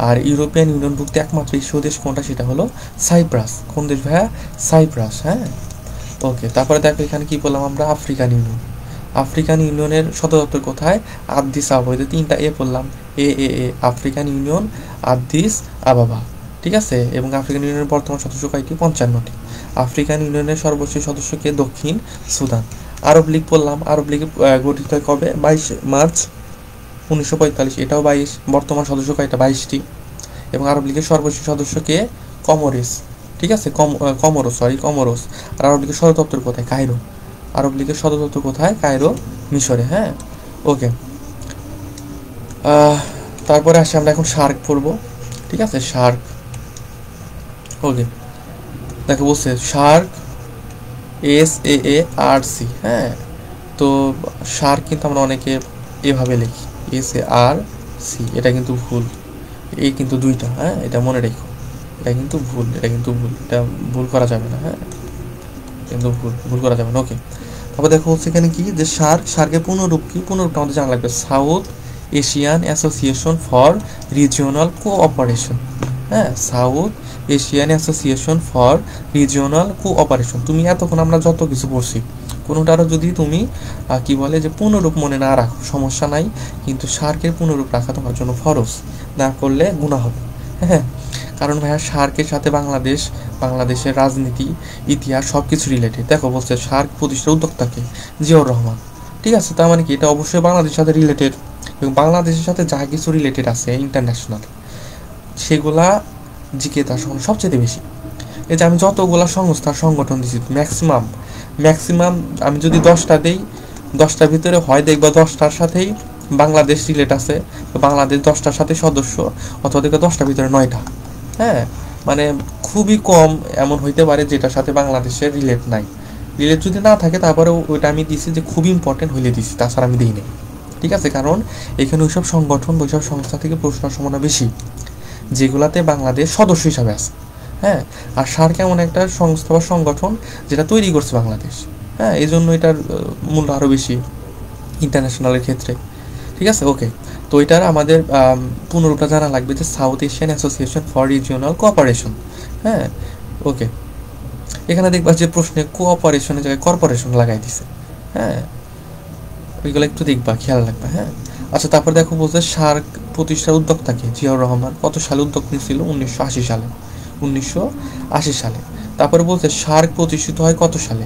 আর ইউরোপিয়ান ইউনিয়নভুক্ত একমাত্র এশীয় দেশ কোনটা সেটা হলো সাইপ্রাস। কোন দেশ ভাইয়া? সাইপ্রাস। হ্যাঁ ওকে, তারপরে দেখো এখানে কি বললাম আমরা, আফ্রিকান ইউনিয়ন। আফ্রিকান ইউনিয়নের সদর দপ্তর কোথায়? আদ্দিস আবাবা। তিনটা এ পড়লাম, এ আফ্রিকান ইউনিয়ন, আদ্দিস আবাবা। ঠিক আছে, এবং আফ্রিকান ইউনিয়নের বর্তমান সদস্য কয়টি? 55টি। আফ্রিকান ইউনিয়নের সর্বোচ্চ সদস্যকে দক্ষিণ সুদান। আরব লীগ পড়লাম, আরব লীগ গঠিত হয় কবে? 22 মার্চ 1945। এটাও 22। বর্তমান সদস্য কয়টা? 22টি। এবং আরব লীগের সর্বোচ্চ সদস্যকে কমোরিস। ঠিক আছে, কমোরোস। আর আরব লীগের সদর দপ্তর কোথায়? কায়রো। আরব লীগের সদর দপ্তর কোথায়? কায়রো, মিশরে। হ্যাঁ ওকে, তারপরে আসি আমরা এখন শার্ক পড়বো। ঠিক আছে, শার্ক। ওকে, দেখো বলছে শার্ক, SAARC। হ্যাঁ, তো শার্ক কিন্তু আমরা অনেকে এভাবে লিখি SARC, এটা কিন্তু ভুল। এই কিন্তু দুইটা, হ্যাঁ এটা মনে রেখো, এটা কিন্তু ভুল, এটা ভুল করা যাবে না। হ্যাঁ কিন্তু ভুল করা যাবে না। ওকে, তারপর দেখো হচ্ছে এখানে কি, যে শার্কের পূর্ণরূপ কি? পূর্ণরূপটা আমাদের জানা লাগবে, South Asian association for regional cooperation. হ্যাঁ, South Asian association for regional cooperation. তুমি এতক্ষণ আমরা যত কিছু পড়ছি, কোনোটারও যদি তুমি কি বলে যে পূর্ণরূপ মনে না রাখো সমস্যা নাই, কিন্তু শার্কের পূর্ণরূপ রাখা তোমার জন্য ফরজ, না করলে গুনাহ হবে। হ্যাঁ, কারণ ভাইয়া শার্কের সাথে বাংলাদেশের রাজনীতি, ইতিহাস সব কিছু রিলেটেড। দেখো বলছে শার্ক প্রতিষ্ঠার উদ্যোক্তাকে জিয়াউর রহমান। ঠিক আছে, তার মানে কি এটা অবশ্যই বাংলাদেশের সাথে রিলেটেড, এবং বাংলাদেশের সাথে যা কিছু রিলেটেড আছে ইন্টারন্যাশনাল, সেগুলা জিকে তার সবচেয়ে বেশি। এই যে আমি যতগুলা সংস্থার সংগঠন দিচ্ছি, ম্যাক্সিমাম আমি যদি 10টা দেই, 10টার ভিতরে হয় দেখবা 10টার সাথেই বাংলাদেশ রিলেট আছে, বাংলাদেশ 10টার সাথে সদস্য, অথবা দেখবা 10টার ভিতরে 9টা। হ্যাঁ, মানে খুবই কম এমন হইতে পারে যেটার সাথে বাংলাদেশের রিলেট নাই। রিলেট যদি না থাকে তারপরে ওইটা আমি দিছি যে খুব ইম্পর্টেন্ট হইলে দিছি, তাছাড়া আমি দিই নাই। ঠিক আছে, কারণ এখানে ওইসব সংগঠন, ওইসব সংস্থা থেকে প্রশ্নের সম্ভাবনা বেশি যেগুলাতে বাংলাদেশ সদস্য হিসাবে আছে। হ্যাঁ, আর সার্ক এমন একটা সংস্থা বা সংগঠন যেটা তৈরি করছে বাংলাদেশ। হ্যাঁ, এই জন্য এটার মূল্য আরও বেশি ইন্টারন্যাশনালের ক্ষেত্রে। ঠিক আছে ওকে, তো এটার আমাদের পুনরূপটা জানা লাগবে যে south Asian association for regional cooperation. হ্যাঁ ওকে, এখানে দেখবা যে প্রশ্নে কোঅপারেশনের জায়গায় কর্পোরেশন লাগাই দিছে। হ্যাঁ, ওইগুলো একটু দেখবা, খেয়াল রাখবা। হ্যাঁ আচ্ছা, তারপর দেখো বলছে শার্ক প্রতিষ্ঠার উদ্যোক্তাকে জিয়াউর রহমান। কত সালে উদ্যোগ নিয়েছিল? 1980 সালে। 1980 সালে। তারপরে বলছে শার্ক প্রতিষ্ঠিত হয় কত সালে?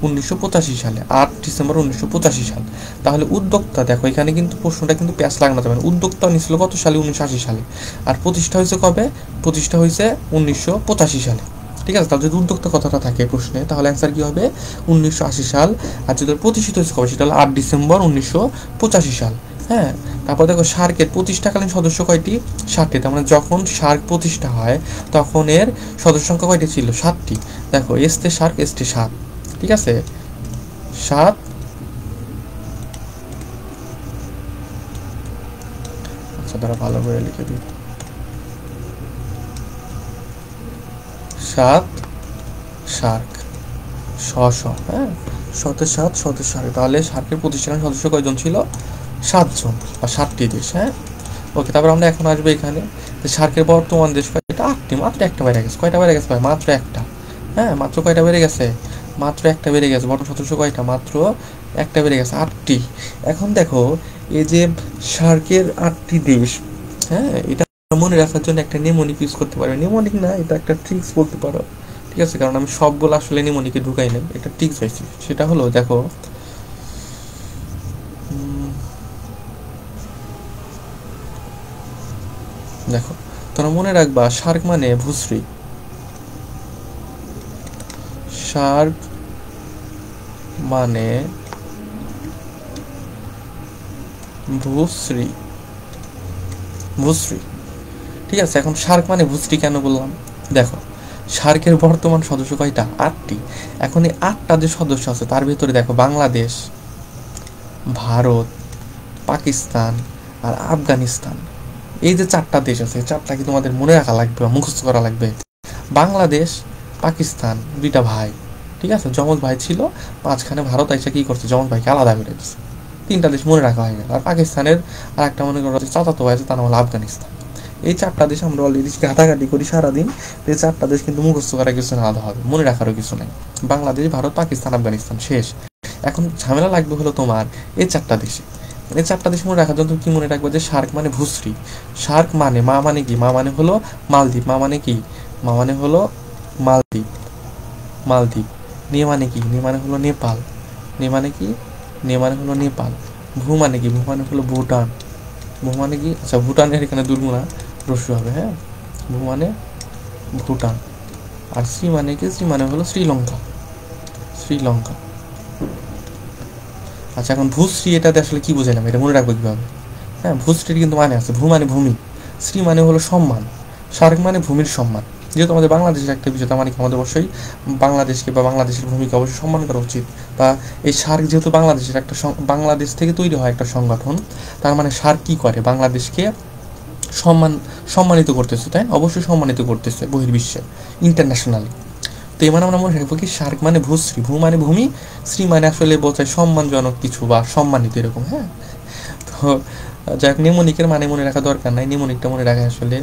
1985 সালে, 8 ডিসেম্বর 1985 সাল। তাহলে উদ্যোক্তা, দেখো এখানে কিন্তু প্রশ্নটা কিন্তু প্যাচ লাগানো যাবে না। উদ্যোক্তা নিয়েছিল কত সালে? 1980 সালে। আর প্রতিষ্ঠা হয়েছে কবে? প্রতিষ্ঠা হয়েছে 1985 সালে। ঠিক আছে, তাহলে যদি উদ্যোক্তা কথাটা থাকে প্রশ্নে, তাহলে অ্যান্সার কি হবে? 1980 সাল। আর যদি প্রতিষ্ঠিত হয়েছে কবে, সেটা হলো 8 ডিসেম্বর 1985 সাল। হ্যাঁ, তারপর দেখো শার্কের প্রতিষ্ঠাকালীন সদস্য কয়টি? 7টি। তার মানে যখন শার্ক প্রতিষ্ঠা হয় তখন এর সদস্য সংখ্যা কয়টি ছিল? 7টি। দেখো এসতে শার্ক, এসটি 7। ঠিক আছে, 7। আচ্ছা তারা ভালো করে লিখে দিই, 7 শার্ক, হ্যাঁ, 7 শার্ক। তাহলে শার্কের প্রতিষ্ঠানের সদস্য কয়জন ছিল? 7 জন, বা 7টি দেশ। হ্যাঁ ওকে, তারপর আমরা এখন আসবো এখানে যে শার্কের বর্তমান দেশ কয়টা? 8টি। মাত্র একটা বেড়ে গেছে। কয়টা বেড়ে গেছে ভাই? মাত্র একটা। হ্যাঁ, মাত্র কয়টা বেড়ে গেছে? মাত্র একটা বেড়ে গেছে। বর্তমান সদস্য কয়টা? মাত্র একটা বেড়ে গেছে, 8টি। এখন দেখো এই যে শার্কের 8টি দেশ, হ্যাঁ, এটা মনে রাখার জন্য একটা নেমোনিক ইউজ করতে পারবে। নেমোনিক না, এটা একটা ট্রিক্স বলতে পারো। ঠিক আছে, কারণ আমি সবগুলো আসলে নেমোনিকে ঢুকাই নাই, একটা ট্রিক্স পাইছি। সেটা হলো দেখো, তোমরা মনে রাখবা শার্ক মানে ভুসরি। শার্ক মানে ভুসরি। ঠিক আছে, এখন শার্ক মানে ভুসরি কেন বললাম? দেখো শার্কের বর্তমান সদস্য কয়টা? 8টি। এখন এই 8টা যে সদস্য আছে তার ভিতরে দেখো বাংলাদেশ, ভারত, পাকিস্তান আর আফগানিস্তান, এই যে 4টা দেশ আছে, 4টা কি তোমাদের মনে রাখা লাগবে বা মুখস্থ করা লাগবে? বাংলাদেশ, পাকিস্তান 2টা ভাই, ঠিক আছে, যমজ ভাই ছিল, মাঝখানে ভারত আইসা কি করছে, যমজ ভাইকে আলাদা করে দিচ্ছে, 3টা দেশ মনে রাখা হয়ে গেল। আর পাকিস্তানের আর একটা মনে করো চাচাতো ভাই আছে, তার নাম হলো আফগানিস্তান। এই 4টা দেশ আমরা অলরেডি ঘাটাঘাটি করি সারাদিন, এই 4টা দেশ কিন্তু মুখস্থ করার কিছু না, আলাদা হবে, মনে রাখারও কিছু নেই। বাংলাদেশ, ভারত, পাকিস্তান, আফগানিস্তান, শেষ। এখন ঝামেলা লাগবে হলো তোমার এই 4টা দেশে। এই 4টা দেশ মনে রাখার জন্য তুমি কি মনে রাখবে, যে শার্ক মানে ভূশ্রী, শার্ক মানে মা মানে কি, মা মানে হলো মালদ্বীপ, মা মানে কি, মা মানে হলো মালদ্বীপ, মালদ্বীপ। নে মানে কি, নে মানে হলো নেপাল, নে মানে কি, নে মানে হলো নেপাল। ভূ মানে কি, ভূ মানে হলো ভুটান, ভূ মানে কি, আচ্ছা ভুটানের এখানে দুর্গুণা রস্যু হবে, হ্যাঁ, ভূ মানে ভুটান। আর শ্রী মানে কি, শ্রী মানে হলো শ্রীলঙ্কা, শ্রীলঙ্কা। আচ্ছা এখন ভূশ্রী এটাতে আসলে কি বুঝালাম, এটা মনে রাখবো কীভাবে? হ্যাঁ, ভূশ্রীর কিন্তু মানে আছে, ভূ মানে ভূমি, শ্রী মানে হলো সম্মান, শার্ক মানে ভূমির সম্মান। যেহেতু আমাদের বাংলাদেশের একটা বিষয়, তার মানে কি আমাদের অবশ্যই বাংলাদেশকে বা বাংলাদেশের ভূমিকে অবশ্যই সম্মান করা উচিত। বা এই শার্ক যেহেতু বাংলাদেশের একটা বাংলাদেশ থেকে তৈরি হয় একটা সংগঠন, তার মানে শার্ক কী করে, বাংলাদেশকে সম্মানিত করতেছে, তাই অবশ্যই সম্মানিত করতেছে বহির্বিশ্বে, ইন্টারন্যাশনালি। তো এবার আমরা মনে রাখবো কি, শার্ক মানে ভূশ্রী, ভূ মানে ভূমি, শ্রী মানে আসলে বোঝায় সম্মানজনক কিছু বা সম্মানিত এরকম, হ্যাঁ। তো যাই হোক, নেমোনিকের মানে মনে রাখা দরকার নাই, নেমোনিকটা মনে রাখা আসলে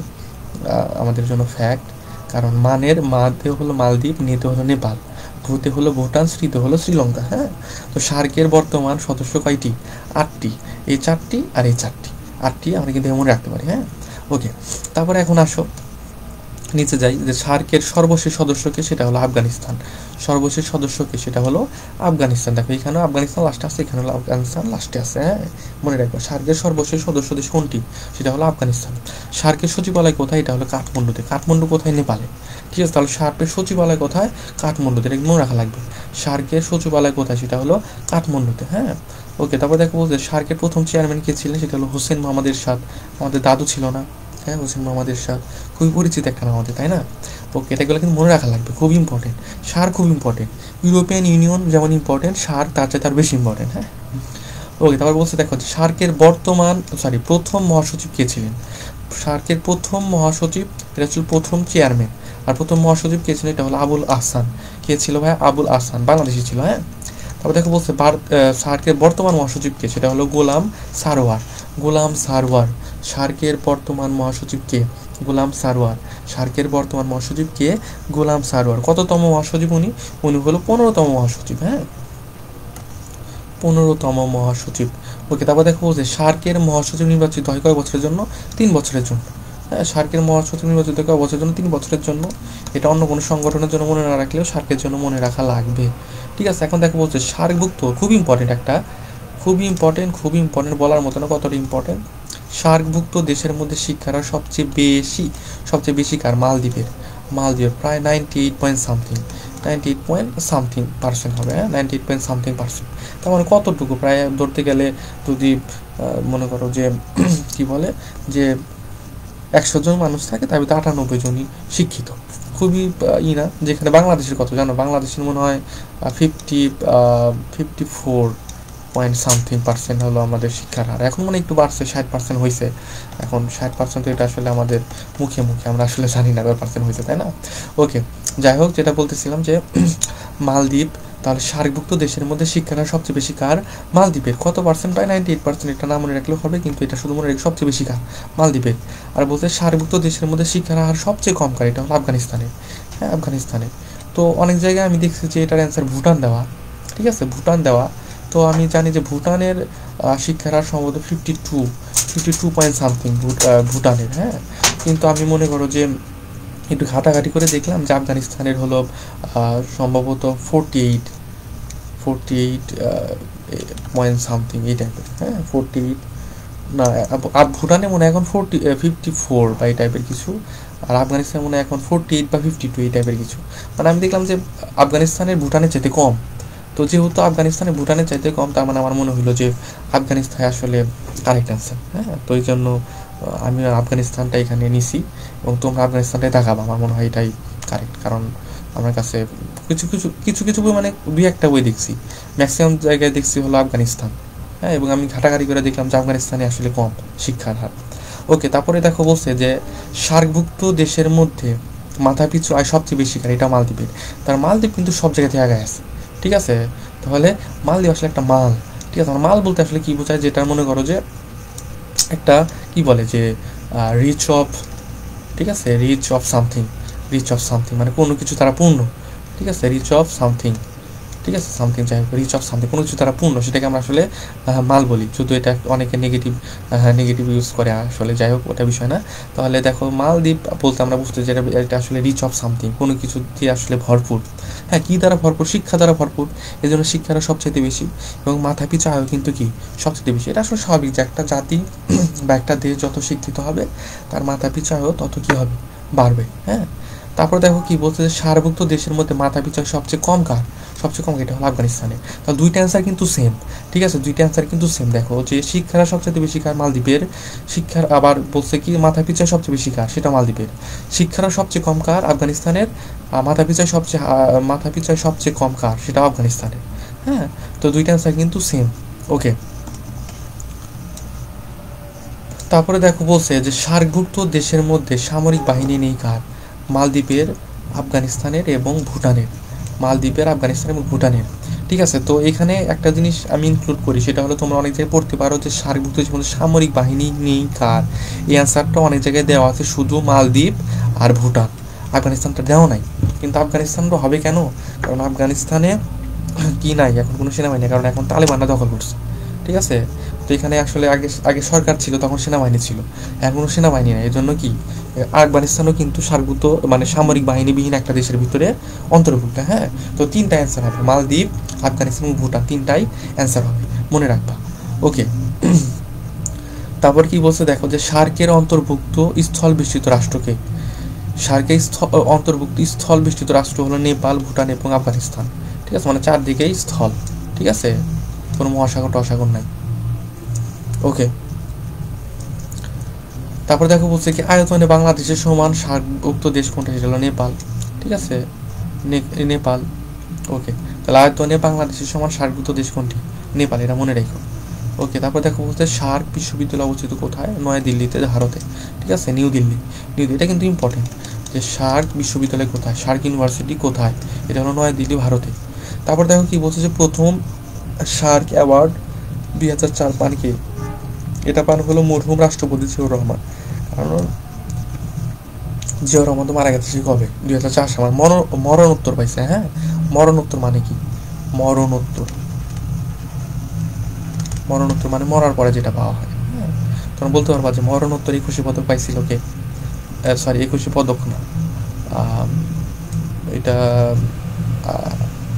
আমাদের জন্য ফ্যাক্ট। কারণ মানের মাতে হলো মালদ্বীপ, নেতে হলো নেপাল, ভূতে হলো ভুটান, শ্রীতে হলো শ্রীলঙ্কা, হ্যাঁ। তো শার্কের বর্তমান সদস্য কয়টি, 8টি, এই 4টি আর এই 4টি, 8টি আমরা কিন্তু মনে রাখতে পারি, হ্যাঁ। ওকে, তারপরে এখন আসো নিচে যাই, যে শার্কের সর্বশেষ সদস্যকে, সেটা হলো আফগানিস্তান, সর্বশেষ সদস্যকে সেটা হলো আফগানিস্তান। দেখো এখানেও আফগানিস্তান লাস্টে আছে, এখানে হলো আফগানিস্তান লাস্টে আছে, হ্যাঁ, মনে রাখবো। শার্কের সর্বশেষ সদস্য দেশ কোনটি, সেটা হলো আফগানিস্তান। শার্কের সচিবালয় কোথায়, এটা হলো কাঠমান্ডুতে। কাঠমান্ডু কোথায়, নেপালে, ঠিক আছে। তাহলে শার্কের সচিবালয় কোথায়, কাঠমান্ডুতে, এটা মনে রাখা লাগবে। শার্কের সচিবালয় কোথায়, সেটা হলো কাঠমান্ডুতে, হ্যাঁ। ওকে, তারপর দেখো যে শার্কের প্রথম চেয়ারম্যান কে ছিলেন, সেটা হলো হোসেন মোহাম্মদ এরশাদ, আমাদের দাদু ছিল না, হ্যাঁ, হোসেন মোহাম্মদ এরশাদ, খুবই পরিচিত একটা নাম আমাদের, তাই না। ওকে, এটাগুলো কিন্তু মনে রাখা লাগবে, খুব ইম্পর্টেন্ট। সার খুব ইম্পর্টেন্ট, ইউরোপিয়ান ইউনিয়ন যেমন ইম্পর্টেন্ট, সার তার চেয়ে তার বেশি ইম্পর্টেন্ট, হ্যাঁ। ওকে, তারপর বলছে দেখো, সার্কের প্রথম মহাসচিব কে ছিলেন। সার্কের প্রথম মহাসচিব, এটা ছিল প্রথম চেয়ারম্যান, আর প্রথম মহাসচিব কে ছিলেন, এটা হলো আবুল আহসান। কে ছিল ভাই, আবুল আহসান, বাংলাদেশি ছিল, হ্যাঁ। তারপর দেখো বলছে সার্কের বর্তমান মহাসচিব কে, সেটা হলো গোলাম সারওয়ার, গোলাম সারওয়ার। সার্কের বর্তমান মহাসচিব কে, গোলাম সারওয়ার। সার্কের বর্তমান মহাসচিব কে, গোলাম সারওয়ার। কততম মহাসচিব উনি, উনি হলো 15তম মহাসচিব, হ্যাঁ, 15তম মহাসচিব। ওকে, তারপর দেখো বলছে সার্কের মহাসচিব নির্বাচিত হয় কয় বছরের জন্য, 3 বছরের জন্য, হ্যাঁ। সার্কের মহাসচিব নির্বাচিত হয় কয় বছরের জন্য, 3 বছরের জন্য। এটা অন্য কোনো সংগঠনের জন্য মনে না রাখলেও সার্কের জন্য মনে রাখা লাগবে, ঠিক আছে। এখন দেখো বলছে সার্কভুক্ত, খুব ইম্পর্টেন্ট একটা, খুবই ইম্পর্টেন্ট, খুবই ইম্পর্টেন্ট, বলার মতো না কতটা ইম্পর্টেন্ট। সার্কভুক্ত দেশের মধ্যে শিক্ষার হার সবচেয়ে বেশি কার, মালদ্বীপের, মালদ্বীপের প্রায় 98.something হবে, হ্যাঁ, 98.something%। তার মানে কতটুকু, প্রায় ধরতে গেলে যদি মনে করো যে কি বলে যে 100 জন মানুষ থাকে, তার ভিতরে 98 জনই শিক্ষিত, খুবই না। যেখানে বাংলাদেশের কত জানো, বাংলাদেশের মনে হয় 54.something% হলো আমাদের শিক্ষার হার। এখন মনে একটু বাড়ছে, 60% হয়েছে এখন, 60% তো এটা আসলে আমাদের মুখে আমরা আসলে জানি না কত পার্সেন্ট হয়েছে, তাই না। ওকে, যাই হোক, যেটা বলতেছিলাম যে মালদ্বীপ, তাহলে সার্কভুক্ত দেশের মধ্যে শিক্ষার হার সবচেয়ে বেশি কার, মালদ্বীপের। কত পার্সেন্ট, প্রায় 98%। এটা না মনে রাখলেও হবে, কিন্তু এটা শুধু মনে রাখলে সবচেয়ে বেশি কার, মালদ্বীপের। আর বলতে সার্কভুক্ত দেশের মধ্যে শিক্ষার হার সবচেয়ে কম কার, এটা হলো আফগানিস্তানের, হ্যাঁ, আফগানিস্তানের। তো অনেক জায়গায় আমি দেখছি যে এটার অ্যান্সার ভুটান দেওয়া, ঠিক আছে, ভুটান দেওয়া। তো আমি জানি যে ভুটানের শিক্ষার হার সম্ভবত 52.something ভুটানের, হ্যাঁ। কিন্তু আমি মনে করো যে একটু ঘাটাঘাটি করে দেখলাম যে আফগানিস্তানের হলো সম্ভবত 48.something এই টাইপের, হ্যাঁ, 48 না, ভুটানে মনে হয় এখন 54 বা এই টাইপের কিছু, আর আফগানিস্তানে মনে হয় এখন 48 বা 52 এই টাইপের কিছু। মানে আমি দেখলাম যে আফগানিস্তানের ভুটানের চাইতে কম। তো যেহেতু আফগানিস্তানে ভুটানের চাইতে কম, তার মানে আমার মনে হলো যে আফগানিস্তান আসলে কারেক্ট অ্যান্সার, হ্যাঁ। তো এই জন্য আমি আফগানিস্তানটা এখানে নিছি, এবং তোমরা আফগানিস্তানটাই দেখাবো, আমার মনে হয় এটাই কারেক্ট। কারণ আমার কাছে কিছু বই, মানে 2-1টা বই দেখছি, ম্যাক্সিমাম জায়গায় দেখছি হলো আফগানিস্তান, হ্যাঁ। এবং আমি ঘাটাঘাটি করে দেখলাম যে আফগানিস্তানে আসলে কম শিক্ষার হার। ওকে, তারপরে দেখো বলছে যে সার্কভুক্ত দেশের মধ্যে মাথা পিছু আয় সবচেয়ে বেশি কার, এটা মালদ্বীপের। তার মালদ্বীপ কিন্তু সব জায়গা থেকে আগে আছে, ঠিক আছে। তাহলে মালদ্বীপ আসলে একটা মাল, ঠিক আছে। মাল বলতে আসলে কি বোঝায়, যেটা মনে করো যে একটা কি বলে যে রিচ অফ, ঠিক আছে, reach of something, reach of something মানে কোনো কিছু তারা পূর্ণ, ঠিক আছে, রিচ অফ সামথিং, ঠিক আছে, সামথিং যাই হোক, রিচ অফ সামথিং কোনো কিছু তারা পূর্ণ, সেটাকে আমরা আসলে মাল বলি। যদিও এটা অনেকে নেগেটিভ ইউজ করে আসলে, যাই হোক ওটা বিষয় না। তাহলে দেখো মালদ্বীপ বলতে আমরা বুঝতে যে এটা আসলে রিচ অফ সামথিং, কোনো কিছু দিয়ে আসলে ভরপুর। হ্যাঁ, কী দ্বারা ভরপুর, শিক্ষা দ্বারা ভরপুর, এই জন্য শিক্ষাটা সবচেয়ে বেশি, এবং মাথা পিছু আয়ও কিন্তু কি সবচেয়ে বেশি। এটা আসলে স্বাভাবিক যে একটা জাতি বা একটা দেশ যত শিক্ষিত হবে তার মাথা পিছু আয়ও তত কী হবে, বাড়বে। হ্যাঁ, তারপর দেখো কি বলছে যে সার্কভুক্ত দেশের মধ্যে মাথা পিছু আয় সবচেয়ে কম কার, সবচেয়ে কম, এটা হলো আফগানিস্তানে। তাহলে দুইটা অ্যান্সার কিন্তু সেম, ঠিক আছে, দুইটা অ্যান্সার কিন্তু সেম। দেখো যে শিক্ষারা সবচেয়ে বেশি কার, মালদ্বীপের। শিক্ষার আবার বলছে কি মাথা পিছু আয় সবচেয়ে বেশি কার, সেটা মালদ্বীপের। শিক্ষারা সবচেয়ে কম কার, আফগানিস্তানের। মাথা পিছু আয় সবচেয়ে কম কার, সেটা আফগানিস্তানের। হ্যাঁ, তো দুইটা অ্যান্সার কিন্তু সেম। ওকে, তারপরে দেখো বলছে যে সার্কভুক্ত দেশের মধ্যে সামরিক বাহিনী নেই কার, মালদ্বীপের, আফগানিস্তানের এবং ভুটানের। মালদ্বীপের, আফগানিস্তান এবং ভুটানের, ঠিক আছে। তো এখানে একটা জিনিস আমি ইনক্লুড করি, সেটা হলো তোমরা অনেক জায়গায় পড়তে পারো যে সার্কভুক্ত দেশের মধ্যে সামরিক বাহিনী নেই কার। এই অ্যান্সারটা অনেক জায়গায় দেওয়া আছে শুধু মালদ্বীপ আর ভুটান, আফগানিস্তানটা দেওয়া নাই। কিন্তু আফগানিস্তানটা হবে কেন, কারণ আফগানিস্তানে কি নাই এখন, কোনো সেনাবাহিনী, কারণ এখন তালেবানরা দখল করছে, ঠিক আছে। তো এখানে আসলে আগে আগে সরকার ছিল, তখন সেনাবাহিনী ছিল, এখন কোনো সেনাবাহিনী নেই। এই জন্য কি আফগানিস্তানও কিন্তু সার্কভুক্ত মানে সামরিক বাহিনীবিহীন একটা দেশের ভিতরে অন্তর্ভুক্ত। হ্যাঁ, তো তিনটা অ্যান্সার হবে, মালদ্বীপ, আফগানিস্তান এবং ভুটান, তিনটাই অ্যান্সার হবে, মনে রাখবা। ওকে, তারপর কি বলছে দেখো যে সার্কের অন্তর্ভুক্ত স্থল বেষ্টিত রাষ্ট্রকে, সার্কের অন্তর্ভুক্ত স্থল বেষ্টিত রাষ্ট্র হলো নেপাল, ভুটান এবং আফগানিস্তান, ঠিক আছে, মানে চারদিকেই স্থল, ঠিক আছে, কোনো মহাসাগর টসাগর নাই। ওকে, তারপর দেখো বলছে কি আয়তনে বাংলাদেশের সমান সার্কভুক্ত দেশ কোনটা, সেটা হলো নেপাল, ঠিক আছে, নেপাল। ওকে, তাহলে আয়তনে বাংলাদেশের সমান সার্কভুক্ত দেশ কোনটি, নেপাল, এটা মনে রেখো। ওকে, তারপর দেখো বলতে সার্ক বিশ্ববিদ্যালয় অবস্থিত কোথায়, নয়াদিল্লিতে, ভারতে, ঠিক আছে, নিউ দিল্লি। এটা কিন্তু ইম্পর্টেন্ট যে সার্ক বিশ্ববিদ্যালয় কোথায়, সার্ক ইউনিভার্সিটি কোথায়, এটা হলো নয়াদিল্লি, ভারতে। তারপর দেখো কি বলছে যে প্রথম সার্ক অ্যাওয়ার্ড 2004 পান কে, এটা পান হলো মরহুম রাষ্ট্রপতি জিয়াউর রহমান। কারণ জিয়াউর রহমান তো মারা গেছে সে কবে, 2004 সালে মরণোত্তর পাইছে। হ্যাঁ, মরণোত্তর মানে কি, মরণোত্তর মানে মরার পরে যেটা পাওয়া হয়। হ্যাঁ, তোমরা বলতে পারবা যে মরণোত্তর 21 পদক পাইছিল কে, সরি 21 পদক না, এটা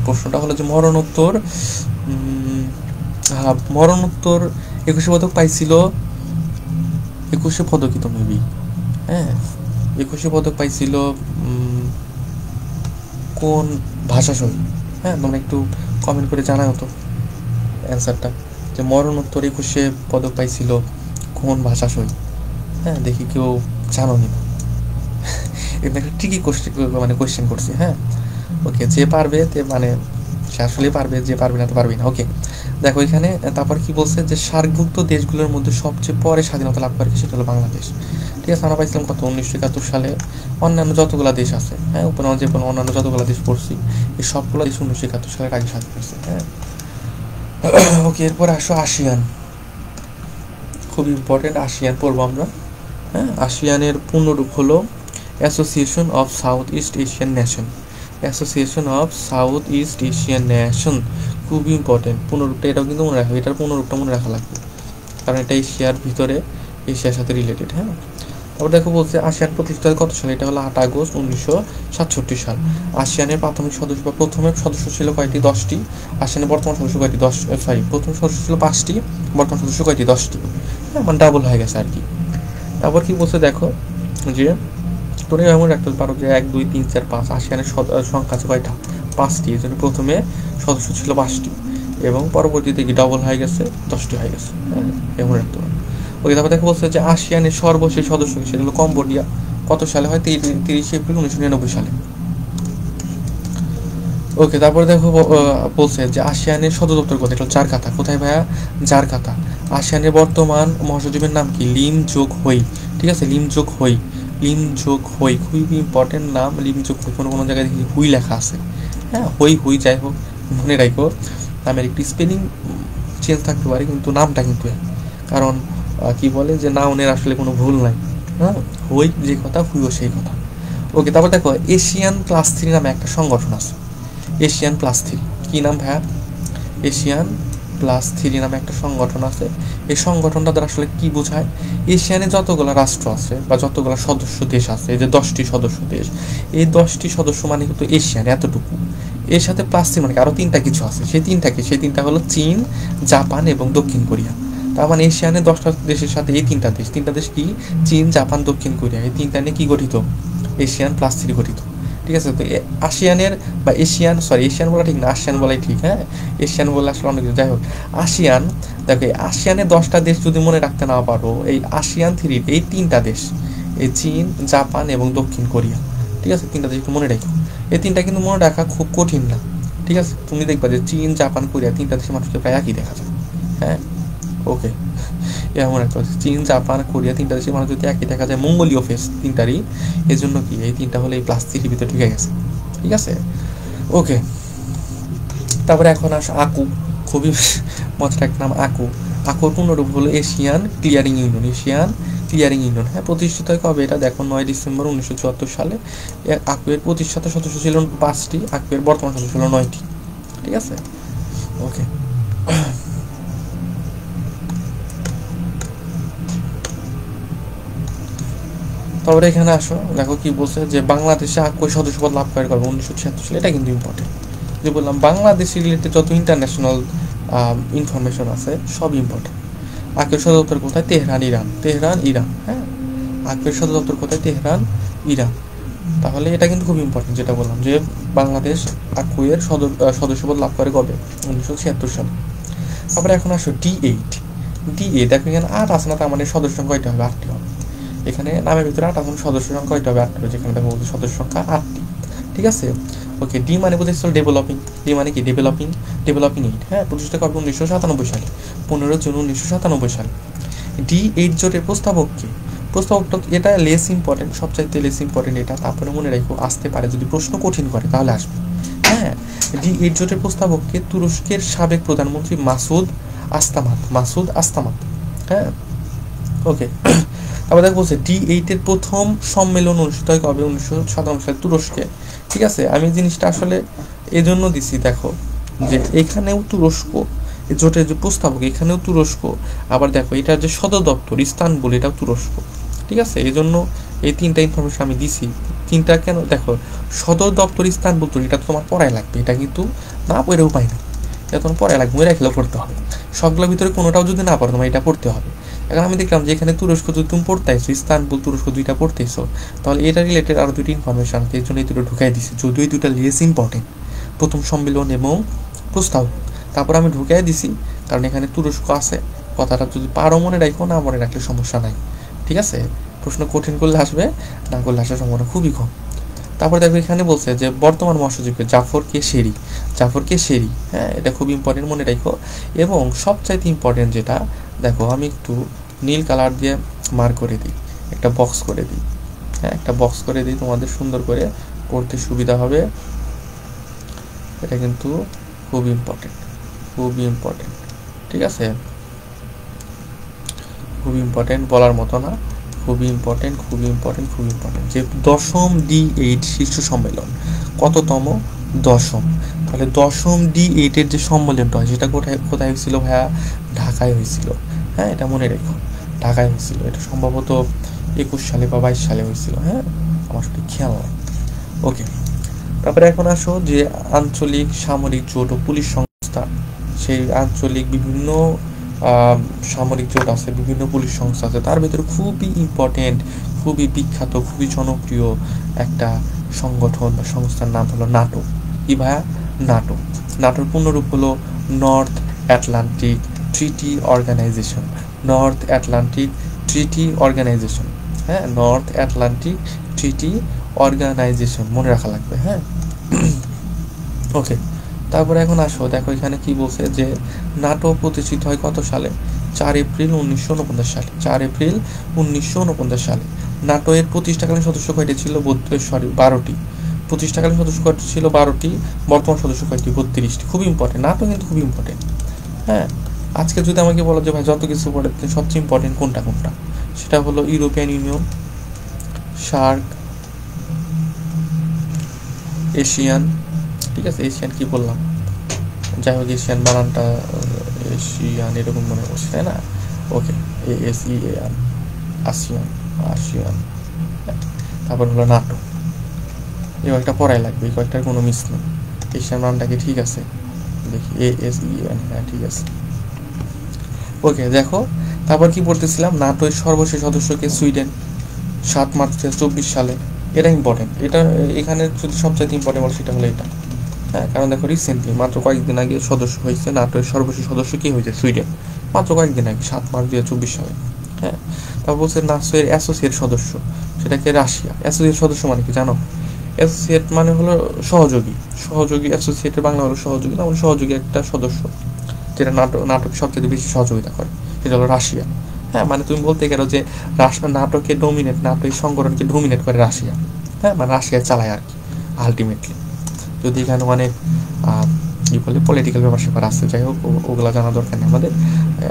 প্রশ্নটা হলো যে মরণোত্তর, মরণোত্তর 21 পদক পাইছিল, 21 পদকই তো মেবি, হ্যাঁ 21 পদক পাইছিল কোন ভাষা শৈলী। হ্যাঁ, তোমরা একটু কমেন্ট করে জানাও তো অ্যান্সারটা, যে মরণোত্তর 21 পদক পাইছিল কোন ভাষা শৈলী। হ্যাঁ, দেখি কেউ জানো নি, এটা একটা ট্রিকি কোয়েশ্চেন করছি। হ্যাঁ, ওকে, যে পারবে মানে সে আসলেই পারবে, যে পারবে না তো পারবে না। ওকে, দেখো এখানে তারপর কি বলছে যে সার্কভুক্ত দেশগুলোর মধ্যে সবচেয়ে পরে স্বাধীনতা লাভ করে সেটা হলো বাংলাদেশ, ঠিক আছে। আমরা পাইছিলাম কত, 1971 সালে। অন্যান্য যতগুলো দেশ আছে, হ্যাঁ, উপরে যে কোনো অন্যান্য যতগুলো দেশ পড়ছি, এই সবগুলো দেশ 1971 সালের আগে স্বাধীন হয়েছে। হ্যাঁ, ওকে, এরপর আসো আসিয়ান, খুব ইম্পর্টেন্ট, আসিয়ান পড়বো আমরা। হ্যাঁ, আসিয়ানের পূর্ণরূপ হলো association of south east Asian nation, association of south east Asian nation, খুব ইম্পর্টেন্ট পূর্ণরূপটা, এটাও কিন্তু মনে রাখবে, এটার পূর্ণরূপটা মনে রাখা লাগবে, কারণ এটা এশিয়ার ভিতরে, এশিয়ার সাথে রিলেটেড। হ্যাঁ, তারপর দেখো বলছে আসিয়ান প্রতিষ্ঠা কত সালে, এটা হলো 8 আগস্ট 1967 সাল। আসিয়ানের প্রাথমিক সদস্য বা প্রথমে সদস্য ছিল কয়টি, 10টি। আসিয়ানের বর্তমান সদস্য কয়টি, প্রথম সদস্য ছিল 5টি, বর্তমান সদস্য কয়টি, 10টি। হ্যাঁ, মানে ডাবল হয়ে গেছে আর কি। তারপর কি বলছে দেখো যে তোমরা এমন রাখতে পারো যে 1 2 3 4 5, আসিয়ানের সংখ্যা আছে কয়টা, 5টি। এই জন্য প্রথমে সদস্য ছিল 5টি এবং পরবর্তীতে কি ডবল হয়ে গেছে, 10টি হয়ে গেছে। হ্যাঁ, এমন রাখতে পারো। ওকে, তারপর দেখো বলছে যে আসিয়ানের সর্বশেষ সদস্য সেটা হলো কম্বোডিয়া, কত সালে হয়, 30 এপ্রিল 1999 সালে। ওকে, তারপরে দেখো বলছে যে আসিয়ানের সদর দপ্তর কোথায়, এটা জাকার্তা। কোথায় ভাইয়া, জাকার্তা। আসিয়ানের বর্তমান মহাসচিবের নাম কি, লিম জোক হই, ঠিক আছে, লিম জোক হই। লিম যোগ হই, খুবই ইম্পর্টেন্ট নাম। লিম যোগ হই, কোনো কোনো জায়গায় দেখি হুই লেখা আছে, হ্যাঁ হই হুই যাই হোক মনে রাখো, নামের একটি স্পেলিং চেঞ্জ থাকতে পারে কিন্তু নামটা কিন্তু এক। কারণ কি বলে যে নাউনের আসলে কোনো ভুল নাই, হ্যাঁ হই যে কথা হুইও সেই কথা। ওকে, তারপর দেখো এশিয়ান+3 নামে একটা সংগঠন আছে। এশিয়ান+3 কি নাম ভাইয়া? এশিয়ান+3 নামে একটা সংগঠন আছে। এই সংগঠনটা দ্বারা আসলে কি বোঝায়? এশিয়ানে যতগুলো রাষ্ট্র আছে বা যতগুলো সদস্য দেশ আছে, এই যে 10টি সদস্য দেশ, এই 10টি সদস্য মানে কিন্তু এশিয়ান এতটুকু। এর সাথে +3 মানে আরো 3টা কিছু আছে, সেই 3টা হলো চীন, জাপান এবং দক্ষিণ কোরিয়া। তার মানে এশিয়ানের 10টা দেশের সাথে এই 3টা দেশ কি? চীন, জাপান, দক্ষিণ কোরিয়া, এই 3টা নিয়ে কি গঠিত? এশিয়ান+3 গঠিত। ঠিক আছে, তো আসিয়ানের বা এশিয়ান বলা ঠিক না, আসিয়ান বলাই ঠিক, হ্যাঁ এশিয়ান বলে আসলে অনেক কিছু, যাই হোক আসিয়ান। দেখো আসিয়ানের 10টা দেশ যদি মনে রাখতে না পারো, এই আসিয়ান 3 এই 3টা দেশ, এই চীন, জাপান এবং দক্ষিণ কোরিয়া, ঠিক আছে 3টা দেশ একটু মনে রাখো। এই 3টা কিন্তু মনে রাখা খুব কঠিন না, ঠিক আছে। তুমি দেখবা যে চীন, জাপান, কোরিয়া 3টা দেশের মানুষকে প্রায় একই দেখা যায়, হ্যাঁ ওকে। এমন একটা চীন, জাপান, কোরিয়া 3টা দেশের মানুষ যদি একই দেখা যায়, মঙ্গলীয় ফেস 3টারই, এই জন্য কি এই 3টা হলে এই +3 ভিতরে ঢুকে গেছে, ঠিক আছে ওকে। তারপরে এখন আসো আকু, খুবই মজার একটা নাম আকু। আকুর পূর্ণরূপ হলো Asian clearing union, Asian clearing union, হ্যাঁ প্রতিষ্ঠিত হয় কবে? এটা দেখো 9 ডিসেম্বর 1974 সালে। আকুয়ের প্রতিষ্ঠাতা সদস্য ছিল 5টি, আকুয়ের বর্তমান সদস্য ছিল 9টি, ঠিক আছে ওকে। তারপরে এখানে আসো, দেখো কি বলছে যে বাংলাদেশে আকুয়ের সদস্যপদ লাভ করে কবে? 1976 সালে। এটা কিন্তু ইম্পর্টেন্ট, যে বললাম বাংলাদেশ রিলেটেড যত ইন্টারন্যাশনাল ইনফরমেশন আছে সব ইম্পর্টেন্ট। আকুয়ের সদর দপ্তর কোথায়? Tehran, Iran. তেহরান, ইরান, হ্যাঁ আকুয়ের সদর দপ্তর কোথায়? Tehran, Iran. তাহলে এটা কিন্তু খুব ইম্পর্টেন্ট, যেটা বললাম যে বাংলাদেশ আকুয়ের সদস্যপদ লাভ করে কবে? 1976 সালে। তারপরে এখন আসো D8। দেখো এখানে 8 আছে না, তার মানে সদস্য সংখ্যা কয়টা হবে? 8টি হবে। এখানে নামের ভিতরে 8 আছে, সদস্য সংখ্যা কয়টা হবে? 8টি হবে, যেখানে দেখো সদস্য সংখ্যা 8টি, ঠিক আছে ওকে। ডি মানে বোঝাচ্ছিল ডেভেলপিং, ডি মানে কি? ডেভেলপিং এইড, হ্যাঁ প্রতিষ্ঠা করবে 1997 সালে, 15 জুন 1997 সালে। D8 জোটের প্রস্তাবককে, প্রস্তাবকটা এটা লেস ইম্পর্টেন্ট, সবচাইতে লেস ইম্পর্টেন্ট এটা, তারপরে মনে রাখো আসতে পারে যদি প্রশ্ন কঠিন করে তাহলে আসবে, হ্যাঁ। D8 জোটের প্রস্তাবককে তুরস্কের সাবেক প্রধানমন্ত্রী মাসুদ আস্তামাত, হ্যাঁ ওকে। তারপর দেখো বলছে D8 এর প্রথম সম্মেলন অনুষ্ঠিত হয় কবে? 1997 সালে তুরস্কে, ঠিক আছে। আমি জিনিসটা আসলে এজন্য দিছি, দেখো যে এখানেও তুরস্ক, জোটের যে প্রস্তাবক এখানেও তুরস্ক, আবার দেখো এটার যে সদর দপ্তর ইস্তানবুল, এটাও তুরস্ক, ঠিক আছে। এই জন্য এই 3টা ইনফরমেশন আমি দিছি। 3টা কেন? দেখো সদর দপ্তর ইস্তানবুল, এটা তো তোমার পড়ায় লাগবে, এটা কিন্তু না পড়ে উপায় নেই, এটা তোমার পড়ায় লাগবে, রাখলেও পড়তে হবে। সবগুলোর ভিতরে কোনোটাও যদি না পড়ো তোমার এটা পড়তে হবে। এখন আমি দেখলাম যে এখানে তুরস্ক যদি তুমি পড়তেছো, ইস্তানবুল তুরস্ক 2টা পড়তেছো, তাহলে এটা রিলেটেড আরও 2টি ইনফরমেশন, এই জন্য এই 2টো ঢুকাই দিছি, যদিও এই 2টা লেস ইম্পর্টেন্ট, প্রথম সম্মেলন এবং প্রস্তাব। তারপর আমি ঢুকাই দিছি কারণ এখানে তুরস্ক আছে, কথাটা যদি পারো মনে রাখো, না মনে রাখলে সমস্যা নাই, ঠিক আছে। প্রশ্ন কঠিন করলে আসবে, না করলে আসার সম্ভাবনা খুবই কম। তারপর দেখো এখানে বলছে যে বর্তমান মহাসচিবকে জাফর কে শেরি, হ্যাঁ এটা খুব ইম্পর্টেন্ট, মনে রাখো। এবং সবচাইতে ইম্পর্টেন্ট যেটা, দেখো আমি একটু নীল কালার দিয়ে মার্ক করে দিই, একটা বক্স করে দিই, হ্যাঁ একটা বক্স করে দিই, তোমাদের সুন্দর করে পড়তে সুবিধা হবে। এটা কিন্তু খুব ইম্পর্টেন্ট, ঠিক আছে, খুব ইম্পর্টেন্ট, বলার মতো না, খুবই ইম্পর্টেন্ট। যে 10ম D8 শীর্ষ সম্মেলন কততম? 10ম। তাহলে 10ম D8 এর যে সম্মেলনটা হয় সেটা কোথায় হয়েছিল ভাইয়া? ঢাকায় হয়েছিল, হ্যাঁ এটা মনে রেখো, ঢাকায় হয়েছিল। এটা সম্ভবত 21 সালে বা 22 সালে হয়েছিল, হ্যাঁ আমার সঠিক খেয়াল নাই, ওকে। তারপরে এখন আসো যে আঞ্চলিক সামরিক জোট ও পুলিশ সংস্থা, সেই আঞ্চলিক বিভিন্ন সামরিক জোট আছে, বিভিন্ন পুলিশ সংস্থা আছে, তার ভিতরে খুবই ইম্পর্টেন্ট, খুবই বিখ্যাত, খুবই জনপ্রিয় একটা সংগঠন বা সংস্থার নাম হলো নাটো। কি ভাইয়া? নাটোর পূর্ণরূপ হলো নর্থ আটলান্টিক ট্রিটি অর্গানাইজেশন, হ্যাঁ নর্থ আটলান্টিক ট্রিটি অর্গানাইজেশন, মনে রাখা লাগবে, হ্যাঁ ওকে। তারপরে এখন আসো, দেখো এখানে কি বলছে যে নাটো প্রতিষ্ঠিত হয় কত সালে? 4 এপ্রিল 1949 সালে, নাটো এর প্রতিষ্ঠাকালীন সদস্য কয়টি ছিল? 12টি। প্রতিষ্ঠাকালীন সদস্য কয়টি ছিল? 12টি। বর্তমান সদস্য কয়টি? 32টি। খুব ইম্পর্টেন্ট, নাটো কিন্তু খুব ইম্পর্টেন্ট। হ্যাঁ, আজকে যদি আমাকে বলো যে ভাই যত কিছু পড়ে সবচেয়ে ইম্পর্টেন্ট কোনটা কোনটা, সেটা হলো ইউরোপিয়ান ইউনিয়ন, সার্ক, এশিয়ান, ঠিক আছে, এশিয়ান কি বললাম, যাই হোক এশিয়ান বানানটা এশিয়ান এরকম মনে করছে, তাই না? ওকে, ASEAN, আসিয়ান, আসিয়ান। তারপর হলো নাটো। এই কয়েকটা পড়াই লাগবে, এই কয়েকটার কোনো মিস নেই। এশিয়ান বানানটা কি ঠিক আছে? দেখি ASEAN, হ্যাঁ ঠিক আছে। ওকে, দেখো তারপর কি পড়তেছিলাম, নাটোর সর্বশেষ সদস্যকে সুইডেন, 7 মার্চ 2024 সালে। এটা ইম্পর্টেন্ট, এটা এখানে যদি সবচেয়ে ইম্পর্টেন্ট বলে সেটা হলো এটা। হ্যাঁ, কারণ দেখো রিসেন্টলি মাত্র কয়েকদিন আগে সদস্য হয়েছে, নাটোর সর্বশেষ সদস্য কি হয়েছে? সুইডেন, মাত্র কয়েকদিন আগে, 7 মার্চ 2024 সালে। হ্যাঁ, তারপর বলছে নাটোর অ্যাসোসিয়েট সদস্য, সেটাকে রাশিয়া। অ্যাসোসিয়েট সদস্য মানে কি জানো? অ্যাসোসিয়েট মানে হলো সহযোগী, সহযোগী, অ্যাসোসিয়েটের বাংলা হলো সহযোগী, মানে সহযোগী একটা সদস্য যেটা নাটক সবচেয়ে বেশি সহযোগিতা করে, সেটা হলো রাশিয়া। হ্যাঁ, মানে তুমি বলতে গেলো যে নাটকের ডোমিনেট, নাটক সংগঠনকে ডোমিনেট করে রাশিয়া। হ্যাঁ, মানে রাশিয়া চালায় আর কি আলটিমেটলি। যদি এখানে অনেক কি বলে পলিটিক্যাল ব্যাপার স্যাপার আছে, যাই হোক ওগুলো জানা দরকার নেই আমাদের।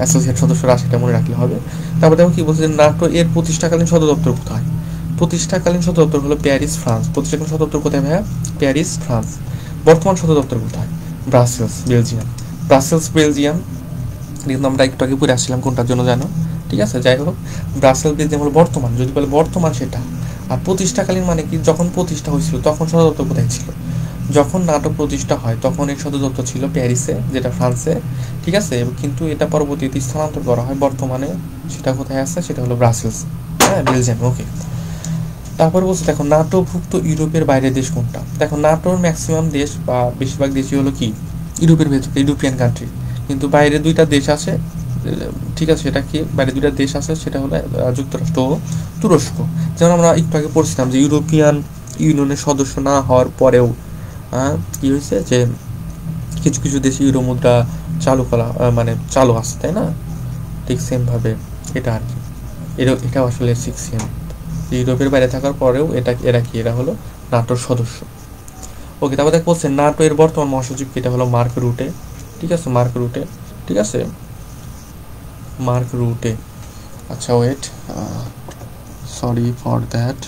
অ্যাসোসিয়েট সদস্য রাশিয়াটা মনে রাখলে হবে। তারপর দেখো কি বলছে যে নাটো এর প্রতিষ্ঠাকালীন সদর দপ্তর কোথায়? প্রতিষ্ঠাকালীন সদর দপ্তর হলো প্যারিস, ফ্রান্স। প্রতিষ্ঠাকালীন সদর দপ্তর কোথায় ভাইয়া? Paris, France. বর্তমান সদর দপ্তর কোথায়? Brussels, Belgium. ব্রাসেলস, বেলজিয়াম কিন্তু আমরা একটু আগে পড়ে আসছিলাম কোনটার জন্য জানো? ঠিক আছে, যাই হোক ব্রাসেলস, বেলজিয়াম হলো বর্তমান, যদি বলে বর্তমান সেটা। আর প্রতিষ্ঠাকালীন মানে কি? যখন প্রতিষ্ঠা হয়েছিল তখন সদর দপ্তর কোথায় ছিল? যখন নাটক প্রতিষ্ঠা হয় তখন এর সদর দপ্তর ছিল প্যারিসে, যেটা ফ্রান্সে। ঠিক আছে, কিন্তু এটা পরবর্তীতে স্থানান্তর করা হয়, বর্তমানে সেটা কোথায় আছে? সেটা হলো ব্রাসেলস, হ্যাঁ, বেলজিয়াম। ওকে, তারপর বলছে দেখো নাটোভুক্ত ইউরোপের বাইরের দেশ কোনটা? দেখো নাটোর ম্যাক্সিমাম দেশ বা বেশিরভাগ দেশই হলো কি ইউরোপের ভেতরে, ইউরোপিয়ান কান্ট্রি। কিন্তু বাইরে দুইটা দেশ আছে, ঠিক আছে, সেটা কি? বাইরে দুইটা দেশ আছে, সেটা হলো যুক্তরাষ্ট্র ও তুরস্ক। যেমন আমরা একটু আগে পড়ছিলাম যে ইউরোপিয়ান ইউনিয়নের সদস্য না হওয়ার পরেও কি হয়েছে যে কিছু কিছু দেশে ইউরো মুদ্রা চালু করা, মানে চালু আছে, তাই না? ঠিক সেমভাবে এটা আর কি, এটাও আসলে সেম। ইউরোপের বাইরে থাকার পরেও এরা হলো নাটোর সদস্য। ওকে, তারপর দেখ বলছে নাটো এর বর্তমান মহাসচিব, এটা হলো মার্ক রুটে। ঠিক আছে, মার্ক রুটে, ঠিক আছে, মার্ক রুটে। আচ্ছা ওয়েট, সরি ফর দ্যাট।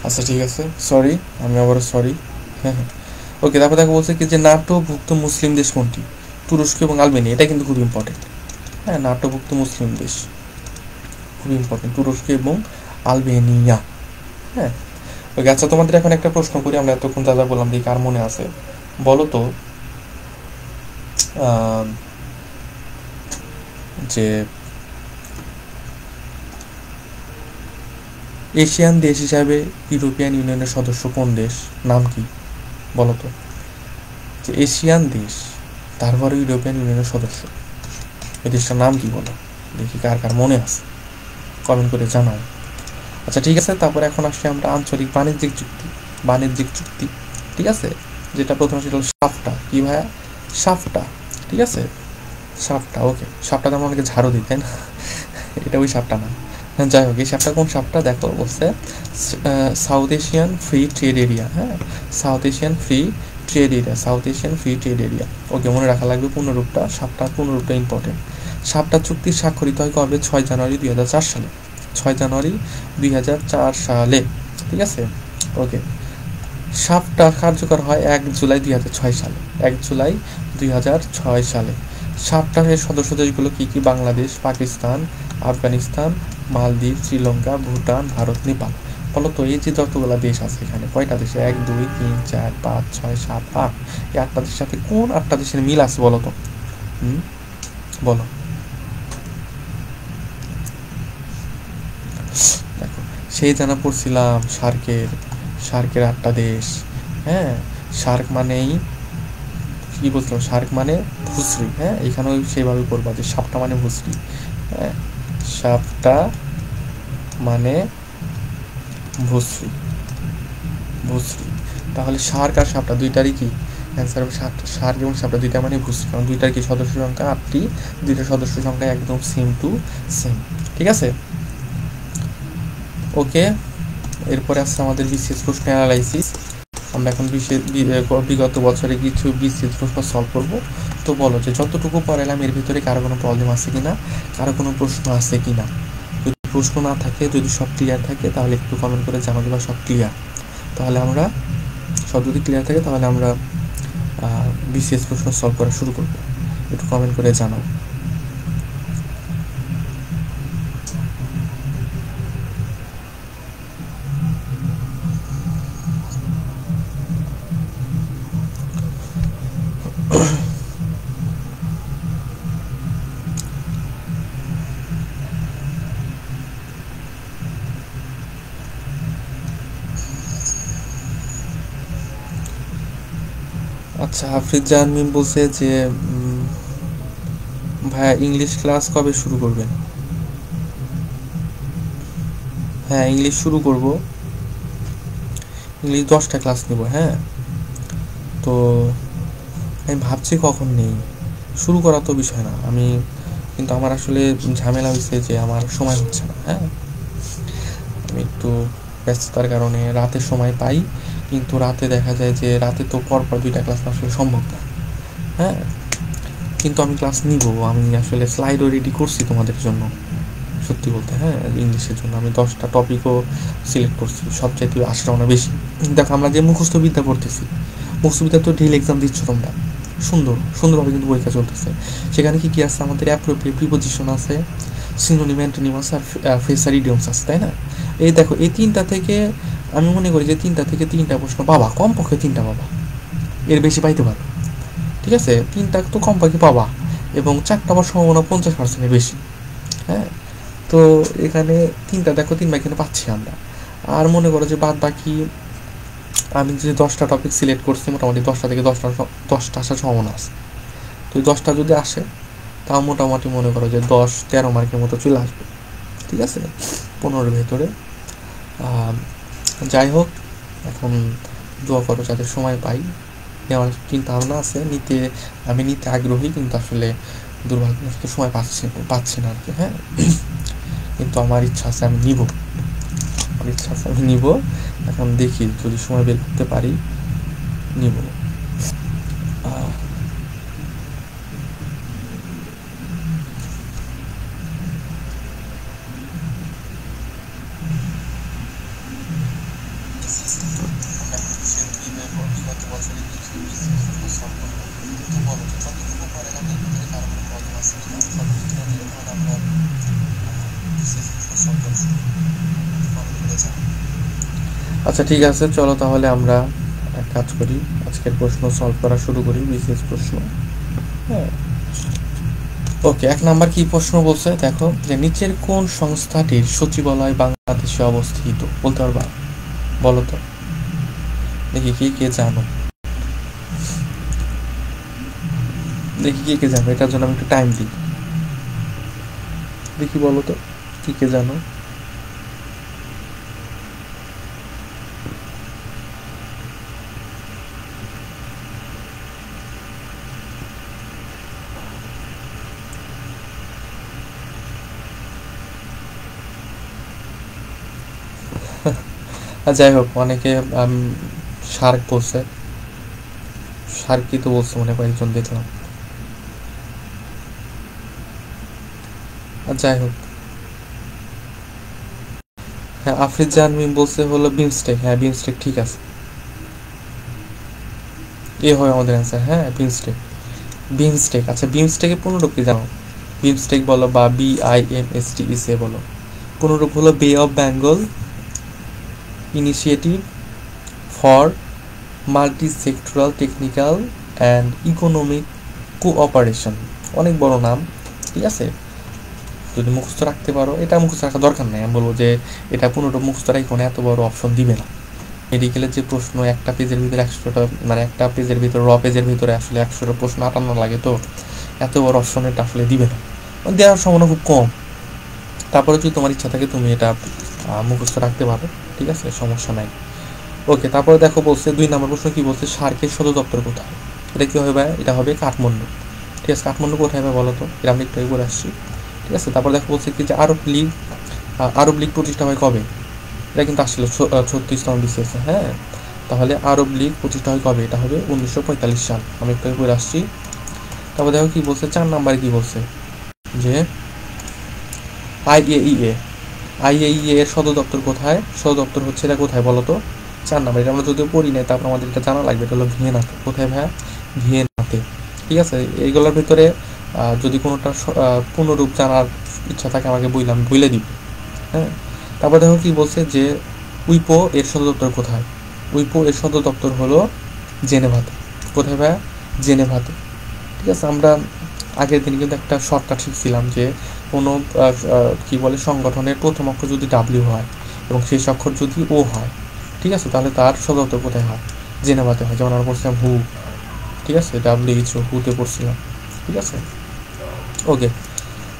আচ্ছা ঠিক আছে, সরি, আমি আবারও সরি। হ্যাঁ হ্যাঁ, ওকে, তারপর দেখো বলছে কি যে নাটোভুক্ত মুসলিম দেশ কোনটি? তুরস্ক এবং আলবেনিয়া। এটা কিন্তু খুব ইম্পর্টেন্ট। হ্যাঁ, নাটোভুক্ত মুসলিম দেশ খুব ইম্পর্টেন্ট, তুরস্ক এবং আলবেনিয়া। হ্যাঁ, ওকে। আচ্ছা, তোমাদের এখন একটা প্রশ্ন করি, আমরা এতক্ষণ যা যা বললাম দেখি কার মনে আছে, বলো তো যে এশিয়ান দেশ হিসাবে ইউরোপিয়ান ইউনিয়নের সদস্য কোন দেশ? নাম কি বলো তো? যে এশিয়ান দেশ, তারপরে ইউরোপিয়ান ইউনিয়নের সদস্য, এই দেশটার নাম কি বলো দেখি, কার কার মনে আছে কমেন্ট করে জানাও। আচ্ছা ঠিক আছে, তারপরে এখন আসছি আমরা আঞ্চলিক বাণিজ্যিক চুক্তি। বাণিজ্যিক চুক্তি, ঠিক আছে, যেটা প্রথমে সেটা হলো সাফটা। কি ভাইয়া? সাফটা, ঠিক আছে, সাপটা। ওকে, সাপটা তো আমরা অনেকে ঝাড়ু দিই, তাই না? এটা ওই সাপটা না। যাই হোক, এই সাপটা কোন সাপটা দেখো বলছে South Asian free trade area. হ্যাঁ, South Asian free trade area, South Asian free trade area. ওকে, মনে রাখা লাগবে পূর্ণরূপটা, সাপটার পূর্ণরূপটা ইম্পর্টেন্ট। সাপটা চুক্তি স্বাক্ষরিত হয় কবে? 6 জানুয়ারি 2004 সালে। 6 জানুয়ারি 2004 সালে, ঠিক আছে। ওকে, সাপটা কার্যকর হয় 1 জুলাই 2006 সালে। 1 জুলাই 2006 সালে। সাপটার সদস্য দেশগুলো কি কি? বাংলাদেশ, পাকিস্তান, আফগানিস্তান, মালদ্বীপ, শ্রীলঙ্কা, ভুটান, ভারত, নেপাল। বলো তো এই যে যতগুলো দেশ আছে এখানে কয়টা দেশে? 1 2 3 4 5 6 7 8, এই 8টা দেশের সাথে কোন 8টা দেশের মিল আছে বলো তো? বলো। দেখো, সেই জানা পড়ছিলাম শার্কের 8টা দেশ। হ্যাঁ, শার্ক মানেই কি বলছিলাম, শার্ক মানে ভুসরি। হ্যাঁ, এখানেও সেইভাবে করবা যে সাপটা মানে ভুসরি। হ্যাঁ, সাপটা মানে ভুসরি, ভুসরি। তাহলে শার্ক আর সাপটা দুইটারই কি অ্যান্সার হবে? শার্ক এবং সাপটা দুইটা মানে ভুসরি, কারণ দুইটার কি সদস্য সংখ্যা 8টি, দুইটার সদস্য সংখ্যা একদম সেম টু সেম। ঠিক আছে, ওকে। এরপরে আসছে আমাদের বিশেষ প্রশ্ন অ্যানালাইসিস। আমরা এখন বিগত বছরে কিছু বিশেষ প্রশ্ন সলভ করব। তো বলো যে যতটুকু পড়ালাম এর ভিতরে কারো কোনো প্রবলেম আছে কিনা, কারো কোনো প্রশ্ন আছে কিনা। যদি প্রশ্ন না থাকে, যদি সব ক্লিয়ার থাকে তাহলে একটু কমেন্ট করে জানাবো বা সব ক্লিয়ার। তাহলে আমরা সব যদি ক্লিয়ার থাকে তাহলে আমরা বিশেষ প্রশ্ন সলভ করা শুরু করব। একটু কমেন্ট করে জানাও। আচ্ছা, হাফিজ জাহান মিম বলছে যে ভাইয়া ইংলিশ ক্লাস কবে শুরু করবেন? হ্যাঁ, ইংলিশ শুরু করব। ইংলিশ 10টা ক্লাস নেব। হ্যাঁ, তো আমি ভাবছি কখন নেই, শুরু করা তো বিষয় না। আমি কিন্তু আমার আসলে ঝামেলা হয়েছে যে আমার সময় হচ্ছে না। হ্যাঁ, আমি একটু ব্যস্ততার কারণে রাতে সময় পাই, কিন্তু রাতে দেখা যায় যে রাতে তো পরপর 2টা ক্লাস আসলে সম্ভব না। হ্যাঁ, কিন্তু আমি ক্লাস নিব। আমি আসলে স্লাইডও রেডি করছি তোমাদের জন্য, সত্যি বলতে। হ্যাঁ, ইংলিশের জন্য আমি 10টা টপিকও সিলেক্ট করছি, সবচাইতে 8টা বেশি। দেখো, আমরা যে মুখস্থ বিদ্যা পড়তেছি, মুখস্থ বিদ্যা তো ঢিল এক্সাম দিচ্ছ তোমরা, সুন্দরভাবে কিন্তু পরীক্ষা চলতেছে। সেখানে কি কি আছে? আমাদের অ্যাপ্রোপ্রিয়েট প্রিপোজিশন আছে, সিনোনিম অ্যান্টোনিম আছে, আর ফ্রেজার ইডিয়মস আছে, তাই না? এই দেখো, এই 3টা থেকে আমি মনে করি যে 3টা থেকে 3টা প্রশ্ন পাবা, কমপক্ষে 3টা পাবা, এর বেশি পাইতে পারো। ঠিক আছে, 3টা তো কমপক্ষে পাবা, এবং 4টা পাওয়ার সম্ভাবনা 50%-এর বেশি। হ্যাঁ, তো এখানে 3টা দেখো, 3 এখানে পাচ্ছি আমরা। আর মনে করো যে বাদ বাকি আমি যে 10টা টপিক সিলেক্ট করছি, মোটামুটি 10টা থেকে 10টা আসার সম্ভাবনা আছে। তো 10টা যদি আসে তাও মোটামুটি মনে করো যে 10-13 মার্কের মতো চলে আসবে। ঠিক আছে, 15-এর ভেতরে। যাই হোক, এখন দোয়া করো যাতে সময় পাই। নেওয়ার চিন্তা ভাবনা আছে, আমি নিতে আগ্রহী, কিন্তু আসলে দুর্ভাগ্যবশত সময় পাচ্ছি না আর কি। হ্যাঁ, কিন্তু আমার ইচ্ছা আছে আমি নিব। এখন দেখি যদি সময় বের করতে পারি, নিব। আচ্ছা, ঠিক আছে, চলো তাহলে আমরা এক কাজ করি, আজকের প্রশ্ন সলভ করা শুরু করি, বিশেষ প্রশ্ন। হ্যাঁ, ওকে। 1 নাম্বার কি প্রশ্ন বলছে দেখো, যে নিচের কোন সংস্থাটির সচিবালয় বাংলাদেশে অবস্থিত? বলতে পারবা? বলো তো দেখি, কে জানো, দেখি কে জানো। এটার জন্য আমি একটু টাইম দিই, দেখি বলো তো কে জানো। যাই হোক, অনেকে শার্ক বলছে, শার্কই তো বলছে মনে কয়েকজন দেখলাম। যাই হোক, হ্যাঁ, আফরিদ জাহান মিম বলছে হলো বিমস্টেক। হ্যাঁ, বিমস্টেক ঠিক আছে, এ হয় আমাদের অ্যান্সার। হ্যাঁ, বিমস্টেক। আচ্ছা, বিমস্টেকের পূর্ণরূপ কি জানো? বিমস্টেক বলো বা BIMSTEC বলো, পূর্ণরূপ হলো বে of Bengal initiative for multi sectoral technical and economic cooperation. অনেক বড় নাম, ঠিক আছে। যদি মুখস্থ রাখতে পারো, এটা মুখস্থ রাখার দরকার নেই, আমি বলবো যে এটা পুরোটা মুখস্থ রাখো না, এত বড় অপশন দিবে না। মেডিকেলের যে প্রশ্ন একটা পেজের ভিতরে 100টা, মানে একটা পেজের ভিতরে পেজের ভিতরে আসলে 100টা প্রশ্ন আটান্ন লাগে, তো এত বড় অপশন এটা আসলে দিবে না, দেওয়ার সম্ভাবনা খুব কম। তারপরে যদি তোমার ইচ্ছা থাকে তুমি এটা মুখস্থ রাখতে পারো, ঠিক আছে, সমস্যা নাই। ওকে, তারপরে দেখো বলছে 2 নম্বর প্রশ্ন কি বলছে, সার্কের সদর দপ্তর কোথায়? এটা কি হবে ভাই? এটা হবে কাঠমান্ডু। ঠিক আছে, কাঠমান্ডু কোথায় ভাই বলো তো? এটা আমি একটু করে আসছি। ঠিক আছে, তারপর দেখো বলছে কি যে আরব লীগ প্রতিষ্ঠা হয় কবে? এটা কিন্তু আসলে 36তম BCS। হ্যাঁ, তাহলে আরব লীগ প্রতিষ্ঠা হয় কবে? এটা হবে 1945 সাল। আমি একটু করে আসছি। তারপর দেখো কি বলছে 4 নাম্বারে কি বলছে যে IAEA এর সদর দপ্তর কোথায়? সদর দপ্তর হচ্ছে এটা কোথায় বলো তো? 4 নাম্বার, এটা আমরা যদিও পড়ি নাই, তারপর আমাদের এটা জানা লাগবে। এটা হলো ভিয়েনাতে। কোথায় ভাইয়া? ভিয়েনাতে। ঠিক আছে, এইগুলোর ভিতরে যদি কোনোটা পূর্ণরূপ জানার ইচ্ছা থাকে আমাকে বলে দিব। হ্যাঁ, তারপর দেখো কি বলছে যে উইপো এর সদর দপ্তর কোথায়? উইপো এর সদর দপ্তর হলো জেনেভাতে। কোথায় ভাইয়া? জেনেভাতে। ঠিক আছে, আমরা আগের দিন কিন্তু একটা শর্টকাট শিখছিলাম যে কোনো কি বলে সংগঠনের প্রথম অক্ষর যদি ডাব্লিউ হয় এবং শেষ অক্ষর যদি ও হয়, ঠিক আছে, তাহলে তার সদর দপ্তর কোথায় হয়? জেনেভাতে হয়। যেমন আমরা পড়ছিলাম হু, ঠিক আছে, WHO, হুতে পড়ছিলাম। ঠিক আছে, ওকে।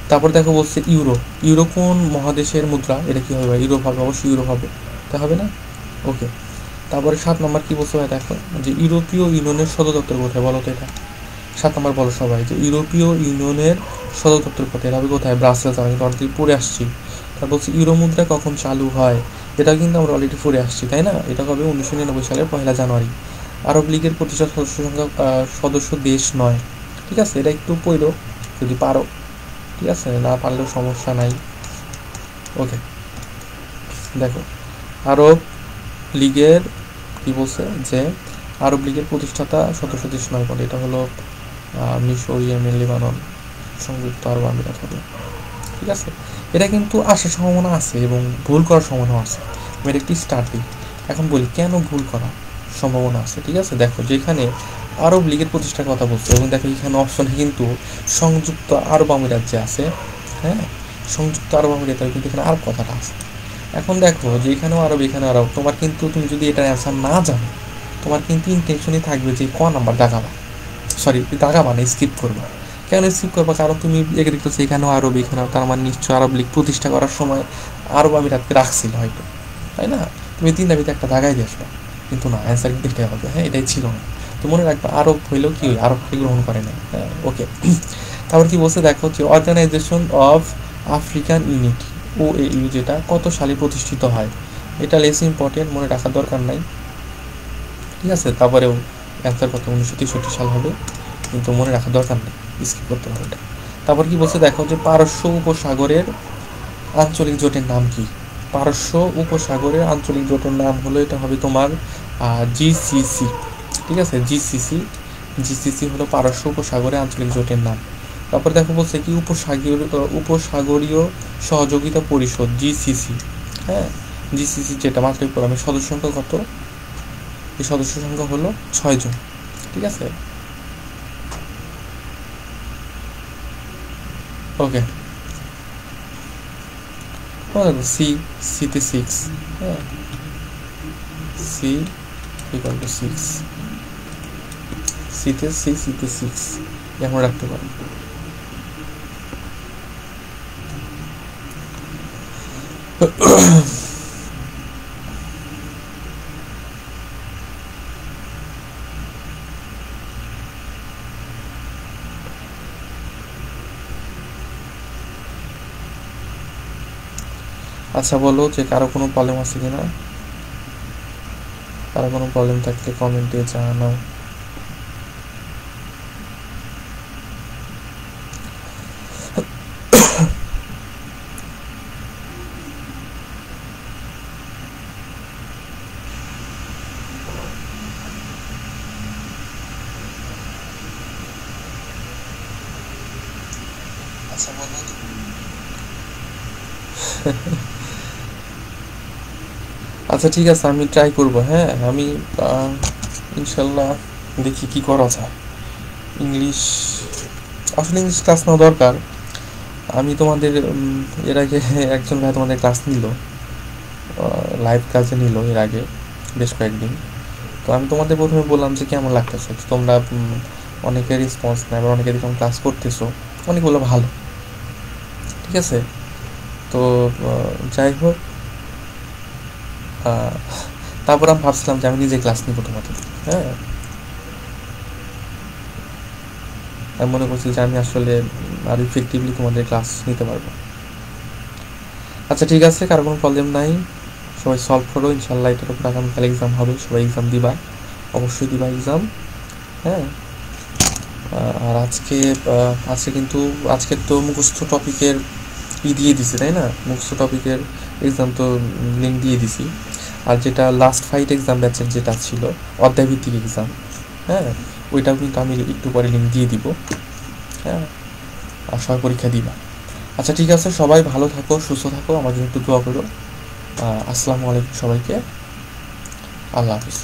তারপর দেখো বলছে ইউরো। ইউরো কোন মহাদেশের মুদ্রা? এটা কি হবে? ইউরো হবে, অবশ্যই ইউরো হবে, তা হবে না? ওকে। তারপরে 7 নম্বর কি বলছে ভাই দেখো, যে ইউরোপীয় ইউনিয়নের সদর দপ্তর কোথায় বলো তো? এটা 7 নম্বর বলো সবাই, যে ইউরোপীয় ইউনিয়নের সদর দপ্তর কোথায়? এটা হবে কোথায়? ব্রাসেলস। আমি কিন্তু অলরেডি পড়ে আসছি। তারপর বলছি ইউরো মুদ্রা কখন চালু হয়? এটা কিন্তু আমরা অলরেডি পড়ে আসছি, তাই না? এটা হবে 1999 সালের 1 জানুয়ারি। আরব লীগের প্রতিষ্ঠা সদস্য দেশ নয়। ঠিক আছে, এটা একটু পড়ো যদি পারো, ঠিক আছে, না পারলেও সমস্যা নাই। ওকে, দেখো আরব লীগের কি বলছে যে আরব লীগের প্রতিষ্ঠাতা সদস্য দেশ নয় বলে, এটা হলো মিশর, ইয়েমেন, লেবানন, সংযুক্ত আরব আমিরাত হবে। ঠিক আছে, এটা কিন্তু আসার সম্ভাবনা আছে এবং ভুল করার সম্ভাবনা আছে। আমি এটা একটি স্টার্ট দিই। এখন বলি কেন ভুল করার সম্ভাবনা আছে। ঠিক আছে, দেখো যেখানে আরব লীগের প্রতিষ্ঠার কথা বলছে এবং দেখো এখানে অপশনে কিন্তু সংযুক্ত আরব আমিরাত যে আছে, হ্যাঁ, সংযুক্ত আরব আমিরাতের কিন্তু এখানে আরব কথাটা আছে। এখন দেখো যে এখানেও আরব, এখানে আরব, তোমার কিন্তু তুমি যদি এটার অ্যান্সার না জানো, তোমার কিন্তু ইন্টেনশনই থাকবে যে নাম্বার দাগাবা, দাগাবা না, স্কিপ করবা। কেন স্কিপ করবা? কারণ তুমি একে দেখতেছো এখানেও আরব, এখানেও, তার মানে নিশ্চয় আরব লীগ প্রতিষ্ঠা করার সময় আরব আমিরাতকে রাখছিল হয়তো, তাই না? তুমি 3 দাবিতে একটা দাগাই দিয়ে আসবা, কিন্তু না, অ্যান্সার কিন্তু এটাই হবে। হ্যাঁ, এটাই ছিল না। তো মনে রাখবা আরব হইলেও কি, আরবকে গ্রহণ করে না। হ্যাঁ, ওকে। তারপর কি বলছে দেখো, যে organization of African unity, OAU, যেটা কত সালে প্রতিষ্ঠিত হয়? এটা লেস ইম্পর্টেন্ট, মনে রাখার দরকার নাই। ঠিক আছে, তারপরেও অ্যান্সার কত? 1963 সাল হবে, কিন্তু মনে রাখার দরকার নেই, স্কিপ করতে হবে এটা। তারপর কি বলছে দেখো, যে পারস্য উপসাগরের আঞ্চলিক জোটের নাম কি? পারস্য উপসাগরের আঞ্চলিক জোটের নাম হলো, এটা হবে তোমার GCC। ঠিক আছে, জিসিসি হলো পারস্য উপসাগরের আঞ্চলিক জোটের নাম। তারপর দেখো বলছে কি উপসাগরীয় সহযোগিতা পরিষদ, GCC। হ্যাঁ, GCC যেটা মাত্রই পড়লাম, সদস্য সংখ্যা কত? এই সদস্য সংখ্যা হলো 6 জন। ঠিক আছে, ওকে। সিতে 6, হ্যাঁ, C = 6, সিতে 6 এখন রাখতে পারো। আচ্ছা, বলো যে কারো কোনো প্রবলেম আছে কিনা? কারো কোনো প্রবলেম থাকলে কমেন্টে জানাও। আচ্ছা, বলো। আচ্ছা, ঠিক আছে, আমি ট্রাই করব। হ্যাঁ, আমি ইনশাল্লাহ দেখি কি করা যায়। ইংলিশ, আসলে ইংলিশ ক্লাস নেওয়া দরকার। আমি তোমাদের এর আগে একজন ভাই তোমাদের ক্লাস নিল, লাইভ ক্লাসে নিল এর আগে বেশ কয়েকদিন। তো আমি তোমাদের প্রথমে বললাম যে কেমন লাগতেছে, তোমরা অনেকে রেসপন্স নেয়, আবার অনেকে দেখলাম ক্লাস করতেছো, অনেক বললো ভালো। ঠিক আছে, তো যাই হোক, তারপর আমি ভাবছিলাম যে আমি নিজে ক্লাস নিব তোমাদের। হ্যাঁ, আমি মনে করছি যে আমি আসলে আরও ইফেক্টিভলি তোমাদের ক্লাস নিতে পারবো। আচ্ছা ঠিক আছে, কারো কোনো প্রবলেম নাই, সবাই সলভ করো, ইনশাল্লাহ এটার উপর আগামীকাল এক্সাম হবে, সবাই এক্সাম দিবা, অবশ্যই দিবা এক্সাম। হ্যাঁ, আর আজকে কিন্তু আজকে তো মুখস্থ টপিকের দিয়ে দিছি, তাই না? মুখস্থ টপিকের এক্সাম তো লিঙ্ক দিয়ে দিছি। আর যেটা লাস্ট ফাইট এক্সাম ব্যাচের যেটা ছিল অধ্যায়ভিত্তিক এক্সাম, হ্যাঁ, ওইটাও কিন্তু আমি একটু পরে লিঙ্ক দিয়ে দিব। হ্যাঁ, আর সবাই পরীক্ষা দিবা। আচ্ছা ঠিক আছে, সবাই ভালো থাকো, সুস্থ থাকো, আমার জন্য একটু দোয়া করো। আসসালামু আলাইকুম সবাইকে, আল্লাহ হাফিজ।